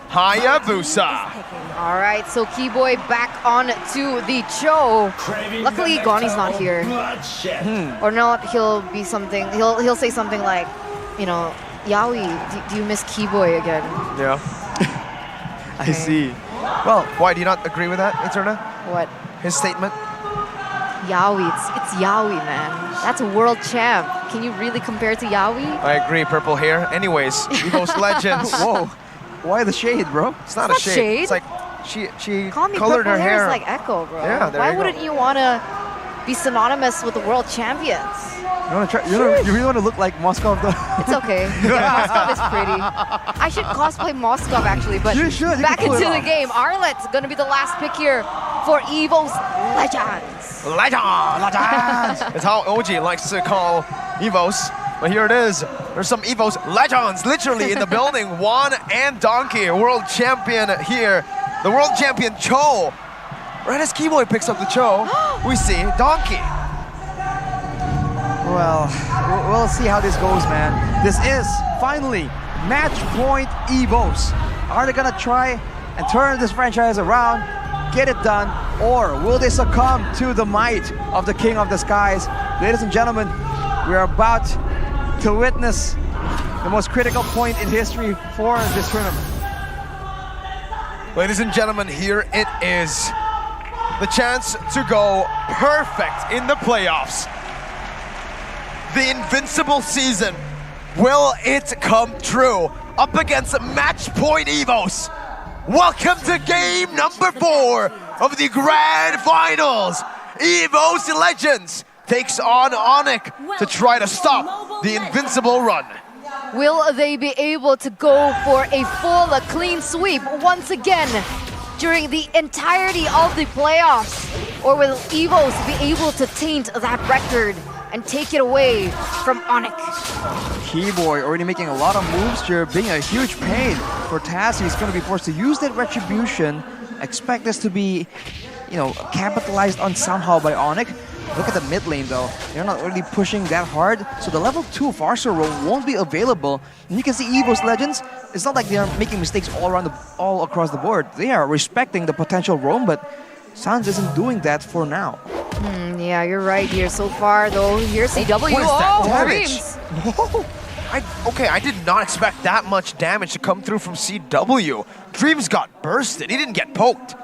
Hayabusa. All right, so Keyboy back on to the Cho. Luckily, Gonnie's not here. Or not, he'll be something. He'll say something like, you know, Yaoi, do you miss Keyboy again? Yeah. I see. Well, why do you not agree with that, Eterna? What? His statement? Yaoi, it's Yaoi, man. That's a world champ. Can you really compare it to Yaoi? I agree, purple hair. Anyways, EVO's Legends. Whoa. Why the shade, bro? It's not a shade. It's like she Call me colored purple her hair hair. is like Echo, bro. Yeah, there Why you go. wouldn't you want to be synonymous with the world champions? You want to try? You really want to look like Moskov though? It's okay. Moskov is pretty. I should cosplay Moskov actually, but You should. You back can pull into it the off. game. Arlet's gonna be the last pick here for Evo's Legends. Legends! It's how OG likes to call Evos. But here it is. There's some Evos Legends literally in the building. Juan and Donkey, world champion here. The world champion Cho. Right as Keyboy picks up the Cho, we see Donkey. Well, we'll see how this goes, man. This is finally match point Evos. Are they gonna try and turn this franchise around, get it done, or will they succumb to the might of the King of the Skies? Ladies and gentlemen, we are about to witness the most critical point in history for this tournament. Ladies and gentlemen, here it is. The chance to go perfect in the playoffs. The invincible season. Will it come true? Up against Match Point Evos. Welcome to game number 4 of the Grand Finals. Evos Legends takes on Onyx to try to stop the invincible run. Will they be able to go for a full clean sweep once again during the entirety of the playoffs? Or will Evos be able to taint that record and take it away from Onyx? Keyboy already making a lot of moves here, being a huge pain for Taz. He's going to be forced to use that retribution. Expect this to be, capitalized on somehow by Onyx. Look at the mid lane though. They're not really pushing that hard, so the level 2 Farsa roam won't be available. And you can see Evos Legends, it's not like they're making mistakes all across the board. They are respecting the potential roam, but Sans isn't doing that for now. Yeah, you're right here. So far though, here's CW. What is that damage? Dreams. I did not expect that much damage to come through from CW. Dreams got bursted. He didn't get poked.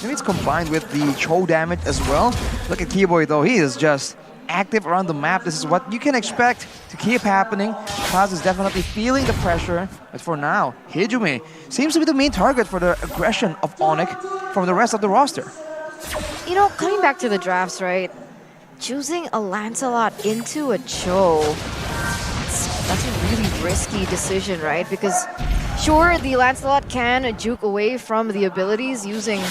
Maybe it's combined with the Cho damage as well. Look at Keyboy though, he is just active around the map. This is what you can expect to keep happening. Kaz is definitely feeling the pressure, but for now, Hijumi seems to be the main target for the aggression of Onyx from the rest of the roster. Coming back to the drafts, right? Choosing a Lancelot into a Cho, that's a really risky decision, right? Because sure, the Lancelot can juke away from the abilities using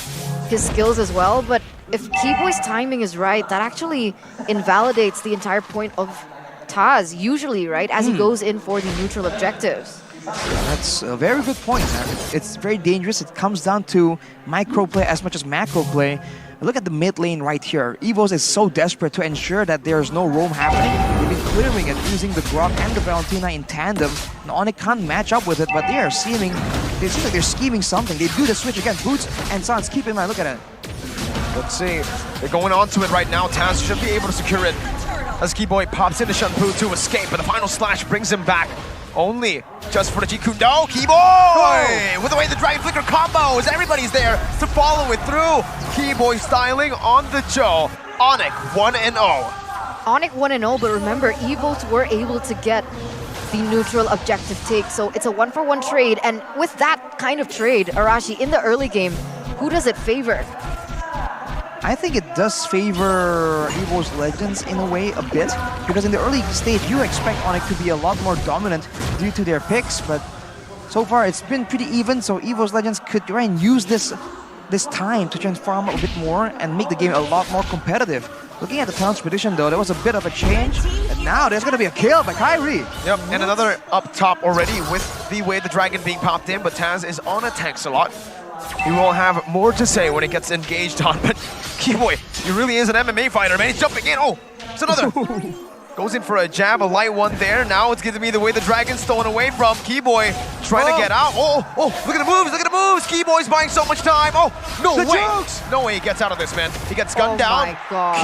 his skills as well, but if Keyboy's timing is right, that actually invalidates the entire point of Taz, usually, right? As he goes in for the neutral objectives. That's a very good point, man. It's very dangerous. It comes down to micro play as much as macro play. Look at the mid lane right here. Evos is so desperate to ensure that there's no roam happening. They've been clearing it using the Grok and the Valentina in tandem. And Onyx can't match up with it, but they seem like they're scheming something. They do the switch against Boots and Sans. Keep in mind, look at it. Let's see. They're going on to it right now. Taz should be able to secure it as Keyboy pops into Shanpu to escape, but the final slash brings him back. Only just for the Jiku. No, Keyboy! With the way the Dragon Flicker combos, everybody's there to follow it through. Keyboy styling on the Joe. Onyx 1-0. Onyx 1-0, but remember, Evos were able to get the neutral objective take, so it's a 1-for-1 trade, and with that kind of trade, Arashi, in the early game, who does it favor? I think it does favor Evos Legends in a way a bit, because in the early stage you expect Onyx to be a lot more dominant due to their picks, but so far it's been pretty even, so Evos Legends could try and use this time to transform a bit more and make the game a lot more competitive. Looking at the Talent's prediction though, there was a bit of a change, and now there's going to be a kill by Kyrie. Yep, and another up top already with the way the Dragon being popped in, but Taz is on a tanks a lot. He will have more to say when it gets engaged on, but Keyboy, he really is an MMA fighter, man. He's jumping in. Oh, it's another. Goes in for a jab, a light one there. Now it's going to be the way the Dragon's stolen away from Keyboy, trying to get out. Oh, look at the moves, look at the moves. Keyboy's buying so much time. Oh, no way. No way he gets out of this, man. He gets gunned down. My God.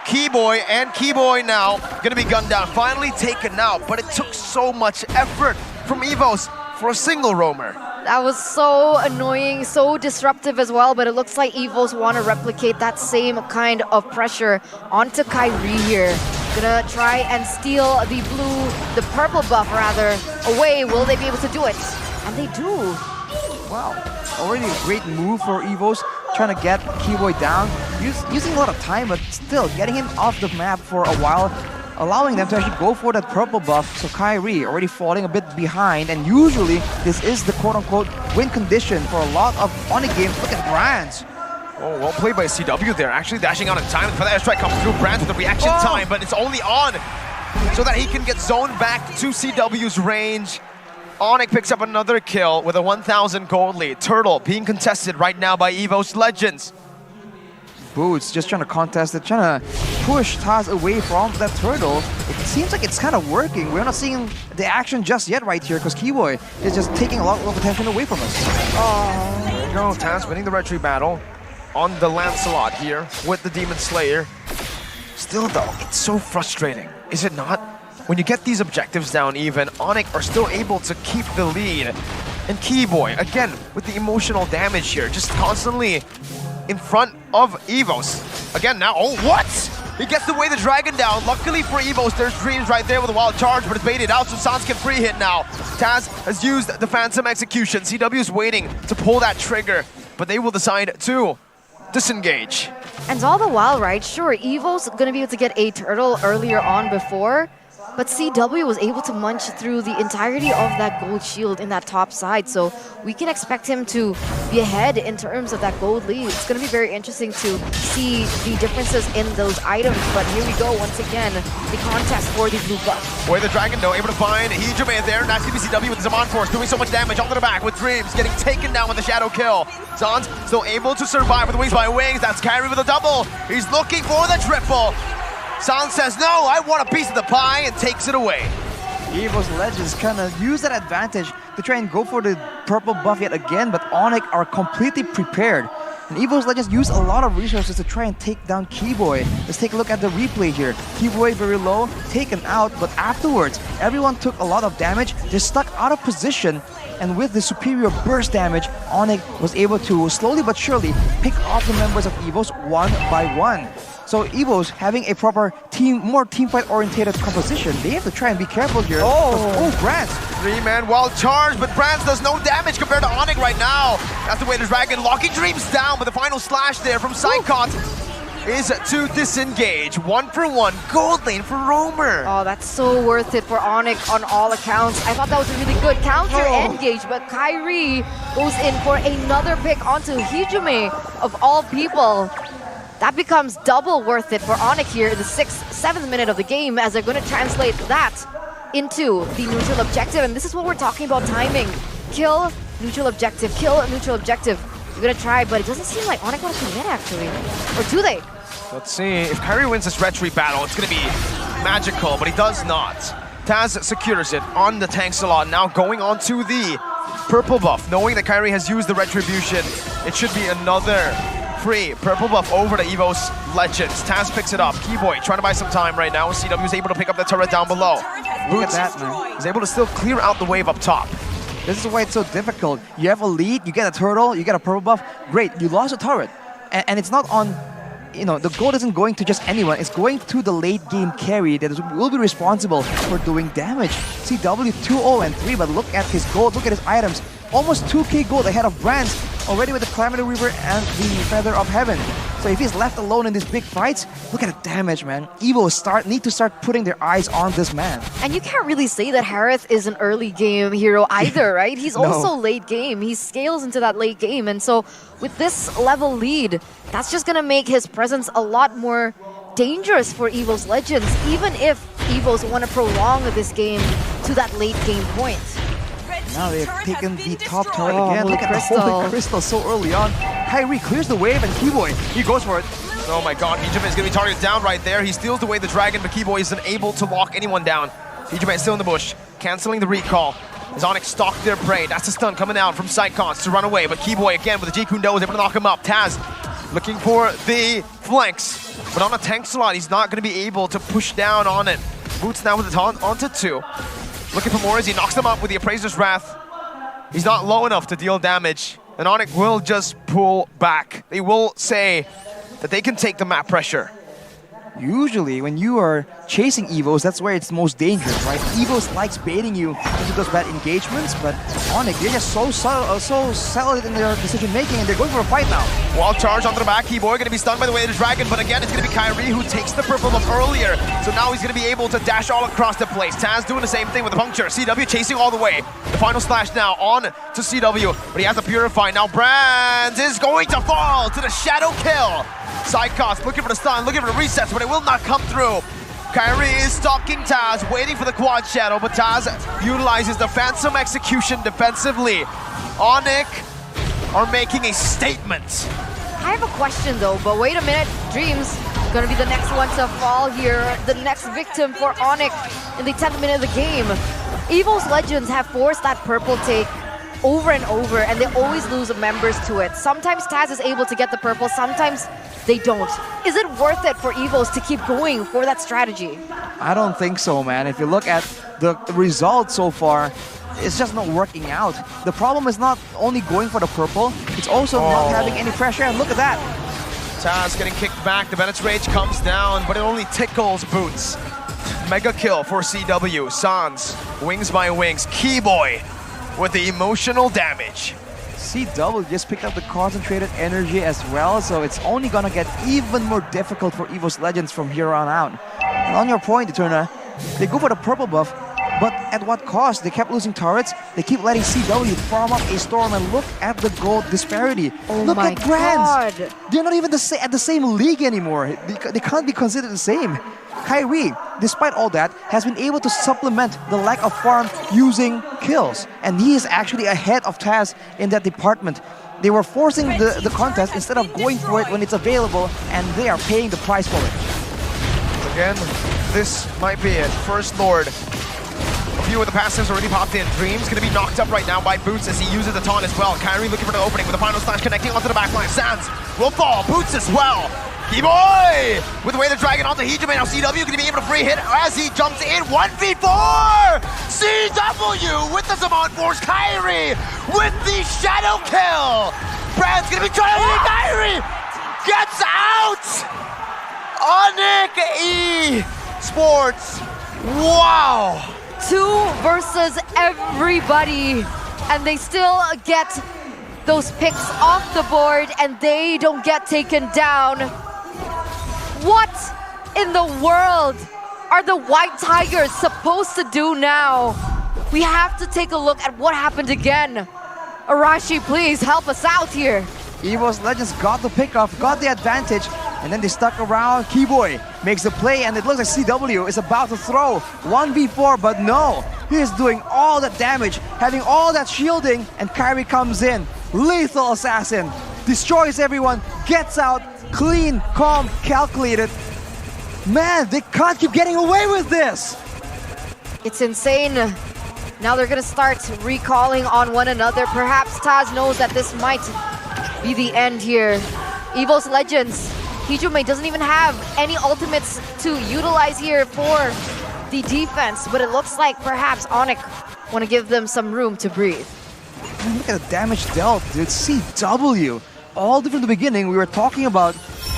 Keyboy, and Keyboy now going to be gunned down. Finally taken out, but it took so much effort from Evos for a single roamer. That was so annoying, so disruptive as well, but it looks like Evos want to replicate that same kind of pressure onto Kyrie here. Gonna try and steal the purple buff rather, away. Will they be able to do it? And they do. Wow, already a great move for Evos, trying to get Keyboy down, using a lot of time, but still getting him off the map for a while, allowing them to actually go for that purple buff. So Kyrie already falling a bit behind, and usually this is the quote-unquote win condition for a lot of Onyx games. Look at Brands. Oh, well played by CW there, actually dashing out in time. For that airstrike comes through, Brands with the reaction time, but it's only on so that he can get zoned back to CW's range. Onyx picks up another kill with a 1,000 gold lead. Turtle being contested right now by Evos Legends. Boots just trying to contest it, trying to push Taz away from that turtle. It seems like it's kind of working. We're not seeing the action just yet right here because Keyboy is just taking a lot of attention away from us. Oh, there you go. Taz winning the retreat battle on the Lancelot here with the Demon Slayer. Still though, it's so frustrating, is it not? When you get these objectives down even, Onyx are still able to keep the lead. And Keyboy, again, with the emotional damage here, just constantly in front of Evos. Again now, oh, what? He gets the way the dragon down. Luckily for Evos, there's Dreams right there with a wild charge, but it's baited out, so Sans can free hit now. Taz has used the Phantom Execution. CW is waiting to pull that trigger, but they will decide to disengage. And all the while, right, sure, Evo's gonna be able to get a turtle earlier on before, but CW was able to munch through the entirety of that gold shield in that top side, so we can expect him to be ahead in terms of that gold lead. It's going to be very interesting to see the differences in those items, but here we go once again, the contest for the blue buff. Where the Dragon, though, able to find Hijime there. Nice CW with the Zaman Force, doing so much damage onto the back with Dreams, getting taken down with the Shadow kill. Zan's still able to survive with Wings by Wings. That's Kyrie with a double. He's looking for the triple. San says, no, I want a piece of the pie, and takes it away. Evos Legends kind of use that advantage to try and go for the purple buff yet again, but Onyx are completely prepared. And Evos Legends use a lot of resources to try and take down Keyboy. Let's take a look at the replay here. Keyboy very low, taken out, but afterwards, everyone took a lot of damage, just stuck out of position, and with the superior burst damage, Onyx was able to slowly but surely pick off the members of Evos one by one. So Evos having a proper more team fight oriented composition, they have to try and be careful here. Oh, Brands. 3-man wild charge, but Brands does no damage compared to Onyx right now. That's the way the Dragon locking Dreams down, but the final slash there from Psychot is to disengage. 1-for-1 gold lane for Roamer. Oh, that's so worth it for Onyx on all accounts. I thought that was a really good counter engage, but Kyrie goes in for another pick onto Hijime of all people. That becomes double worth it for Onyx here in the 6th, 7th minute of the game, as they're going to translate that into the neutral objective. And this is what we're talking about timing. Kill, neutral objective, kill, neutral objective. We're going to try, but it doesn't seem like Onyx want to commit actually. Or do they? Let's see. If Kyrie wins this retreat battle, it's going to be magical, but he does not. Taz secures it on the tank slot, now going on to the purple buff. Knowing that Kyrie has used the retribution, it should be another free purple buff over to Evos Legends. Taz picks it up. Keyboy trying to buy some time right now. CW is able to pick up the turret down below. Look at that, man. He's able to still clear out the wave up top. This is why it's so difficult. You have a lead, you get a turtle, you get a purple buff. Great, you lost a turret. And it's not on, you know, the gold isn't going to just anyone. It's going to the late game carry that will be responsible for doing damage. CW 2-0-3, but look at his gold, look at his items. Almost 2k gold ahead of Brands, already with the Calamity Reaver and the Feather of Heaven. So if he's left alone in these big fights, look at the damage, man. Evo need to start putting their eyes on this man. And you can't really say that Harith is an early game hero either, right? He's also late game. He scales into that late game. And so with this level lead, that's just going to make his presence a lot more dangerous for Evos Legends, even if Evos want to prolong this game to that late game point. Now they've taken the top turret again. Look at the Holy Crystal so early on. Kyrie clears the wave and Keyboy, he goes for it. Oh my god, Hijime is going to be targeted down right there. He steals away the Dragon, but Keyboy isn't able to lock anyone down. Hijime is still in the bush, cancelling the recall. As Onyx stalk their prey. That's a stun coming out from Psychons to run away, but Keyboy again with the G-Kundo is able to knock him up. Taz looking for the flanks, but on a tank slot, he's not going to be able to push down on it. Boots now with the taunt onto 2. Looking for more as he knocks them up with the Appraiser's Wrath. He's not low enough to deal damage, and Onyx will just pull back. They will say that they can take the map pressure. Usually, when you are chasing Evos, that's where it's most dangerous, right? Evos likes baiting you into those bad engagements, but Onyx, they're just so solid in their decision-making, and they're going for a fight now. Wild charge onto the back. Keyboy going to be stunned by the way of the dragon, but again, it's going to be Kyrie who takes the purple buff earlier. So now he's going to be able to dash all across the place. Taz doing the same thing with the puncture. CW chasing all the way. The final slash now on to CW, but he has to purify. Now Brands is going to fall to the shadow kill. Psychos looking for the stun, looking for the resets, but it will not come through. Kyrie is stalking Taz, waiting for the quad shadow, but Taz utilizes the Phantom execution defensively. Onyx are making a statement. I have a question though, but wait a minute. Dreams gonna be the next one to fall here. The next victim for Onyx in the 10th minute of the game. Evo's Legends have forced that purple take over and over, and they always lose members to it. Sometimes Taz is able to get the purple, sometimes they don't. Is it worth it for Evos to keep going for that strategy? I don't think so, man. If you look at the results so far, it's just not working out. The problem is not only going for the purple, it's also not having any pressure, and look at that. Taz getting kicked back, the Bennett's Rage comes down, but it only tickles Boots. Mega kill for CW, Sans, wings by wings, Keyboy with the emotional damage. CW just picked up the concentrated energy as well, so it's only gonna get even more difficult for Evo's Legends from here on out. And on your point, Eterna, they go for the purple buff, but at what cost? They kept losing turrets, they keep letting CW farm up a storm, and look at the gold disparity. Look at Brands! They're not even at the same league anymore. They can't be considered the same. Kyrie, despite all that, has been able to supplement the lack of farm using kills. And he is actually ahead of Taz in that department. They were forcing the contest instead of going for it when it's available, and they are paying the price for it. Again, this might be it. First Lord. A few of the passives already popped in. Dream's going to be knocked up right now by Boots as he uses the taunt as well. Kyrie looking for the opening with the final slash connecting onto the backline. Sands will fall. Boots as well. Keyboy with the way the dragon onto Hijime. Now CW going to be able to free hit as he jumps in. 1v4! CW with the Zaman Force. Kyrie with the shadow kill. Brad's going to be trying to hit Kyrie. Gets out! Onyx Esports. Wow! 2 versus everybody, and they still get those picks off the board, and they don't get taken down. What in the world are the White Tigers supposed to do now? We have to take a look at what happened again. Arashi, please help us out here. Evo's Legends got the pickoff, got the advantage, and then they stuck around. Keyboy makes the play, and it looks like CW is about to throw 1v4, but no. He is doing all that damage, having all that shielding, and Kyrie comes in. Lethal assassin, destroys everyone, gets out, clean, calm, calculated. Man, they can't keep getting away with this. It's insane. Now they're gonna start recalling on one another. Perhaps Taz knows that this might be the end here. Evo's Legends, Hijime doesn't even have any ultimates to utilize here for the defense, but it looks like perhaps Onyx want to give them some room to breathe. Look at the damage dealt, dude. CW, all different from the beginning. We were talking about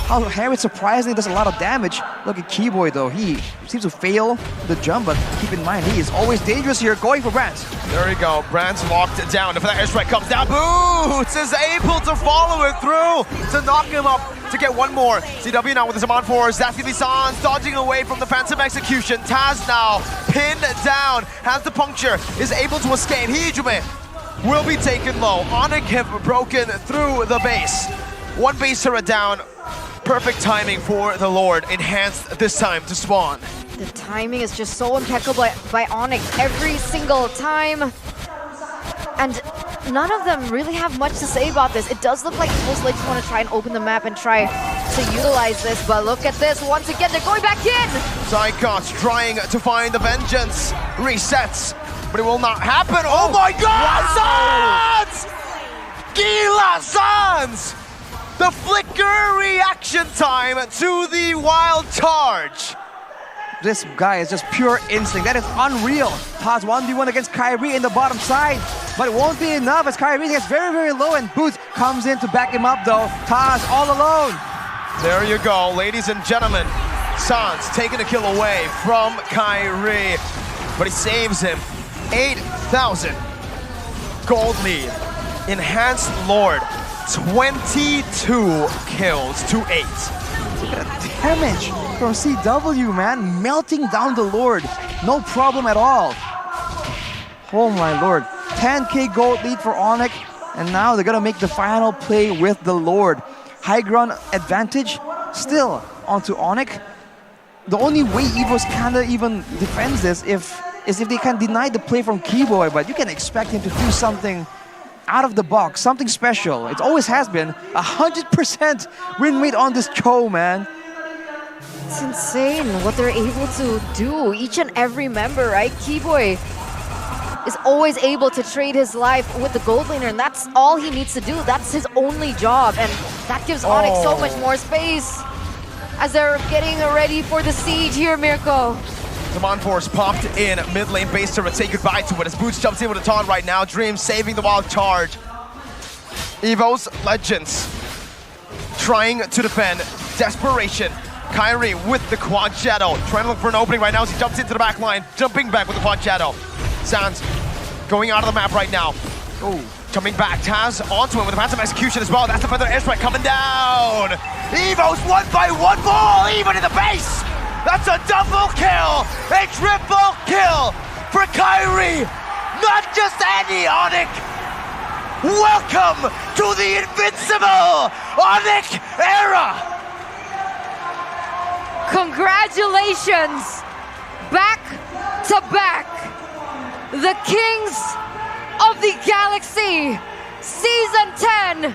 how Harry surprisingly does a lot of damage. Look at Keyboy though, he seems to fail the jump, but keep in mind, he is always dangerous here, going for Brands. There we go, Brands locked it down. If that airstrike comes down, Boots is able to follow it through to knock him up to get one more. CW now with the Zaman Force, that's gonna be Sans dodging away from the Phantom execution. Taz now pinned down, has the puncture, is able to escape. Hijime will be taken low. Onyx have broken through the base. One base turret down. Perfect timing for the Lord, enhanced this time to spawn. The timing is just so impeccable by Onyx every single time. And none of them really have much to say about this. It does look like most Legends want to try and open the map and try to utilize this, but look at this. Once again, they're going back in! Psychos trying to find the vengeance. Resets, but it will not happen. Oh my god! Wow. Sans! Gila Sans! The flicker reaction time to the wild charge. This guy is just pure instinct. That is unreal. Taz 1v1 against Kyrie in the bottom side, but it won't be enough as Kyrie gets very, very low, and Boots comes in to back him up though. Taz all alone. There you go, ladies and gentlemen. Sans taking a kill away from Kyrie, but he saves him. 8,000 gold lead. Enhanced Lord, 22 kills to 8. Look at the damage from CW, man. Melting down the Lord. No problem at all. Oh my Lord. 10k gold lead for Onyx. And now they're gonna make the final play with the Lord. High ground advantage still onto Onyx. The only way Evo's kinda even defends this is if they can deny the play from Keyboy, but you can expect him to do something out of the box, something special. It always has been 100% win rate on this show, man. It's insane what they're able to do. Each and every member, right? Keyboy is always able to trade his life with the gold laner, and that's all he needs to do. That's his only job, and that gives Onyx so much more space as they're getting ready for the siege here, Mirko. Demand Force popped in mid lane base to say goodbye to it as Boots jumps in with a taunt right now. Dream saving the wild charge. Evo's Legends trying to defend. Desperation. Kyrie with the Quad Shadow. Trying to look for an opening right now as he jumps into the back line. Jumping back with the Quad Shadow. Sans going out of the map right now. Oh, jumping back. Taz onto him with a passive execution as well. That's the feather airstrike coming down. Evo's 1-by-1 ball even in the base. That's a double kill, a triple kill for Kyrie. Not just any Onyx. Welcome to the invincible Onyx era. Congratulations, back to back, the Kings of the Galaxy, Season 10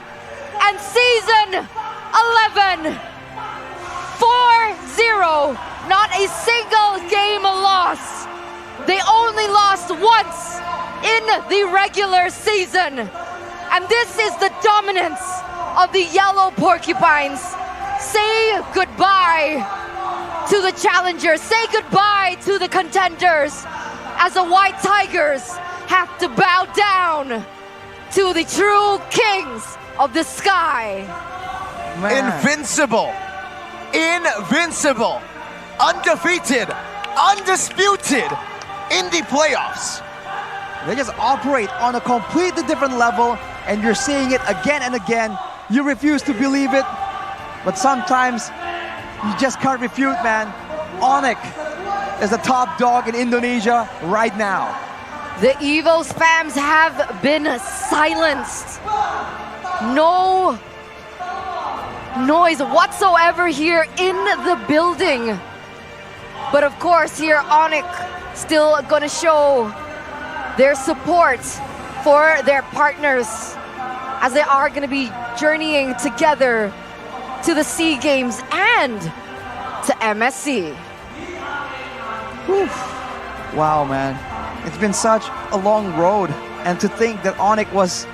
and Season 11, 4-0. Not a single game lost. They only lost once in the regular season. And this is the dominance of the Yellow Porcupines. Say goodbye to the challengers. Say goodbye to the contenders as the White Tigers have to bow down to the true kings of the sky. Man. Invincible. Invincible. Undefeated, undisputed in the playoffs. They just operate on a completely different level, and you're seeing it again and again. You refuse to believe it, but sometimes you just can't refute, man. Onyx is the top dog in Indonesia right now. The Evo's fams have been silenced. No noise whatsoever here in the building. But of course, here Onyx still gonna show their support for their partners as they are gonna be journeying together to the SEA Games and to MSC. Whew. Wow, man. It's been such a long road, and to think that Onyx was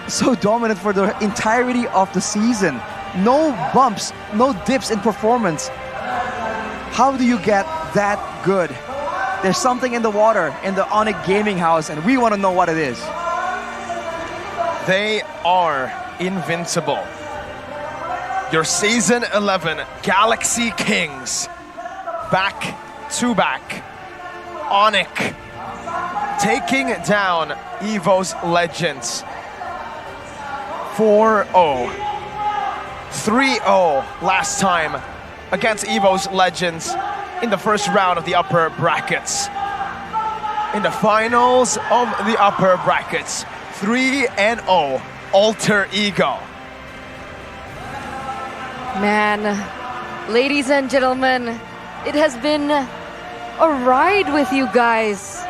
so dominant for the entirety of the season. No bumps, no dips in performance. How do you get that good? There's something in the water in the Onyx gaming house, and we want to know what it is. They are invincible. Your Season 11 Galaxy Kings. Back to back. Onyx taking down Evo's Legends. 4-0. 3-0 last time against Evo's Legends in the first round of the upper brackets. In the finals of the upper brackets, 3-0 Alter Ego. Man, ladies and gentlemen, it has been a ride with you guys.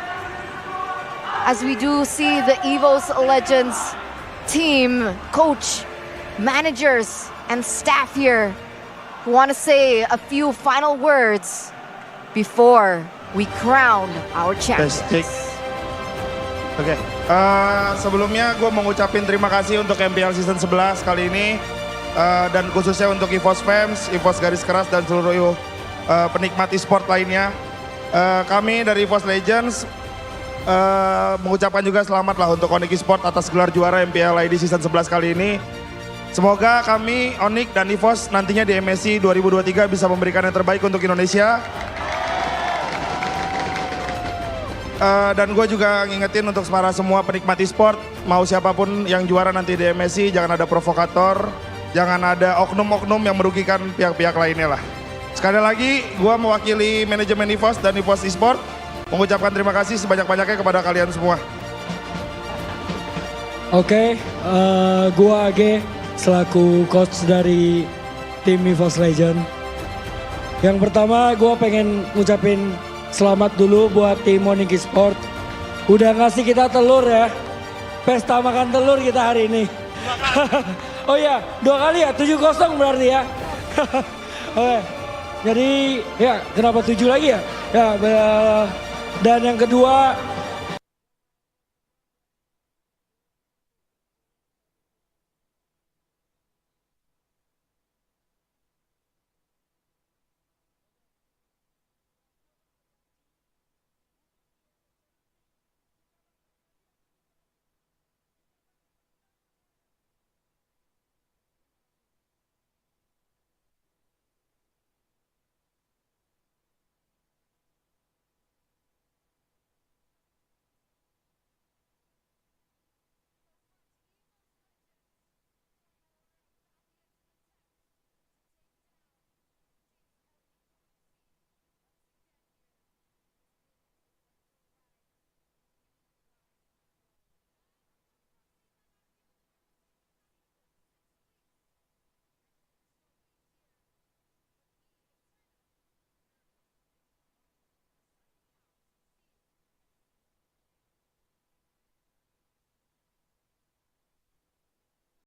As we do see the Evo's Legends team, coach, managers, and staff here who want to say a few final words before we crown our champions. Oke, sebelumnya gue mau ngucapin terima kasih untuk MPL Season 11 kali ini dan khususnya untuk EVOS fans, EVOS garis keras dan seluruh penikmat e-sport lainnya. Kami dari EVOS Legends mengucapkan juga selamat lah untuk Onyx Esport atas gelar juara MPL ID Season 11 kali ini. Semoga kami, Onyx dan EVOS nantinya di MSI 2023 bisa memberikan yang terbaik untuk Indonesia. Dan gue juga ngingetin untuk para semua penikmat e-sport, mau siapapun yang juara nanti di MSI, jangan ada provokator, jangan ada oknum-oknum yang merugikan pihak-pihak lainnya lah. Sekali lagi, gue mewakili manajemen EVOS dan EVOS eSport, mengucapkan terima kasih sebanyak-banyaknya kepada kalian semua. Oke, gua AG selaku coach dari tim EVOS Legend. Yang pertama gua pengen ngucapin selamat dulu buat tim Onyx Sport. Udah ngasih kita telur ya. Pesta makan telur kita hari ini. Oh iya, 2 kali ya, 7-0 berarti ya. Oke, jadi ya kenapa 7 lagi ya? Ya, dan yang kedua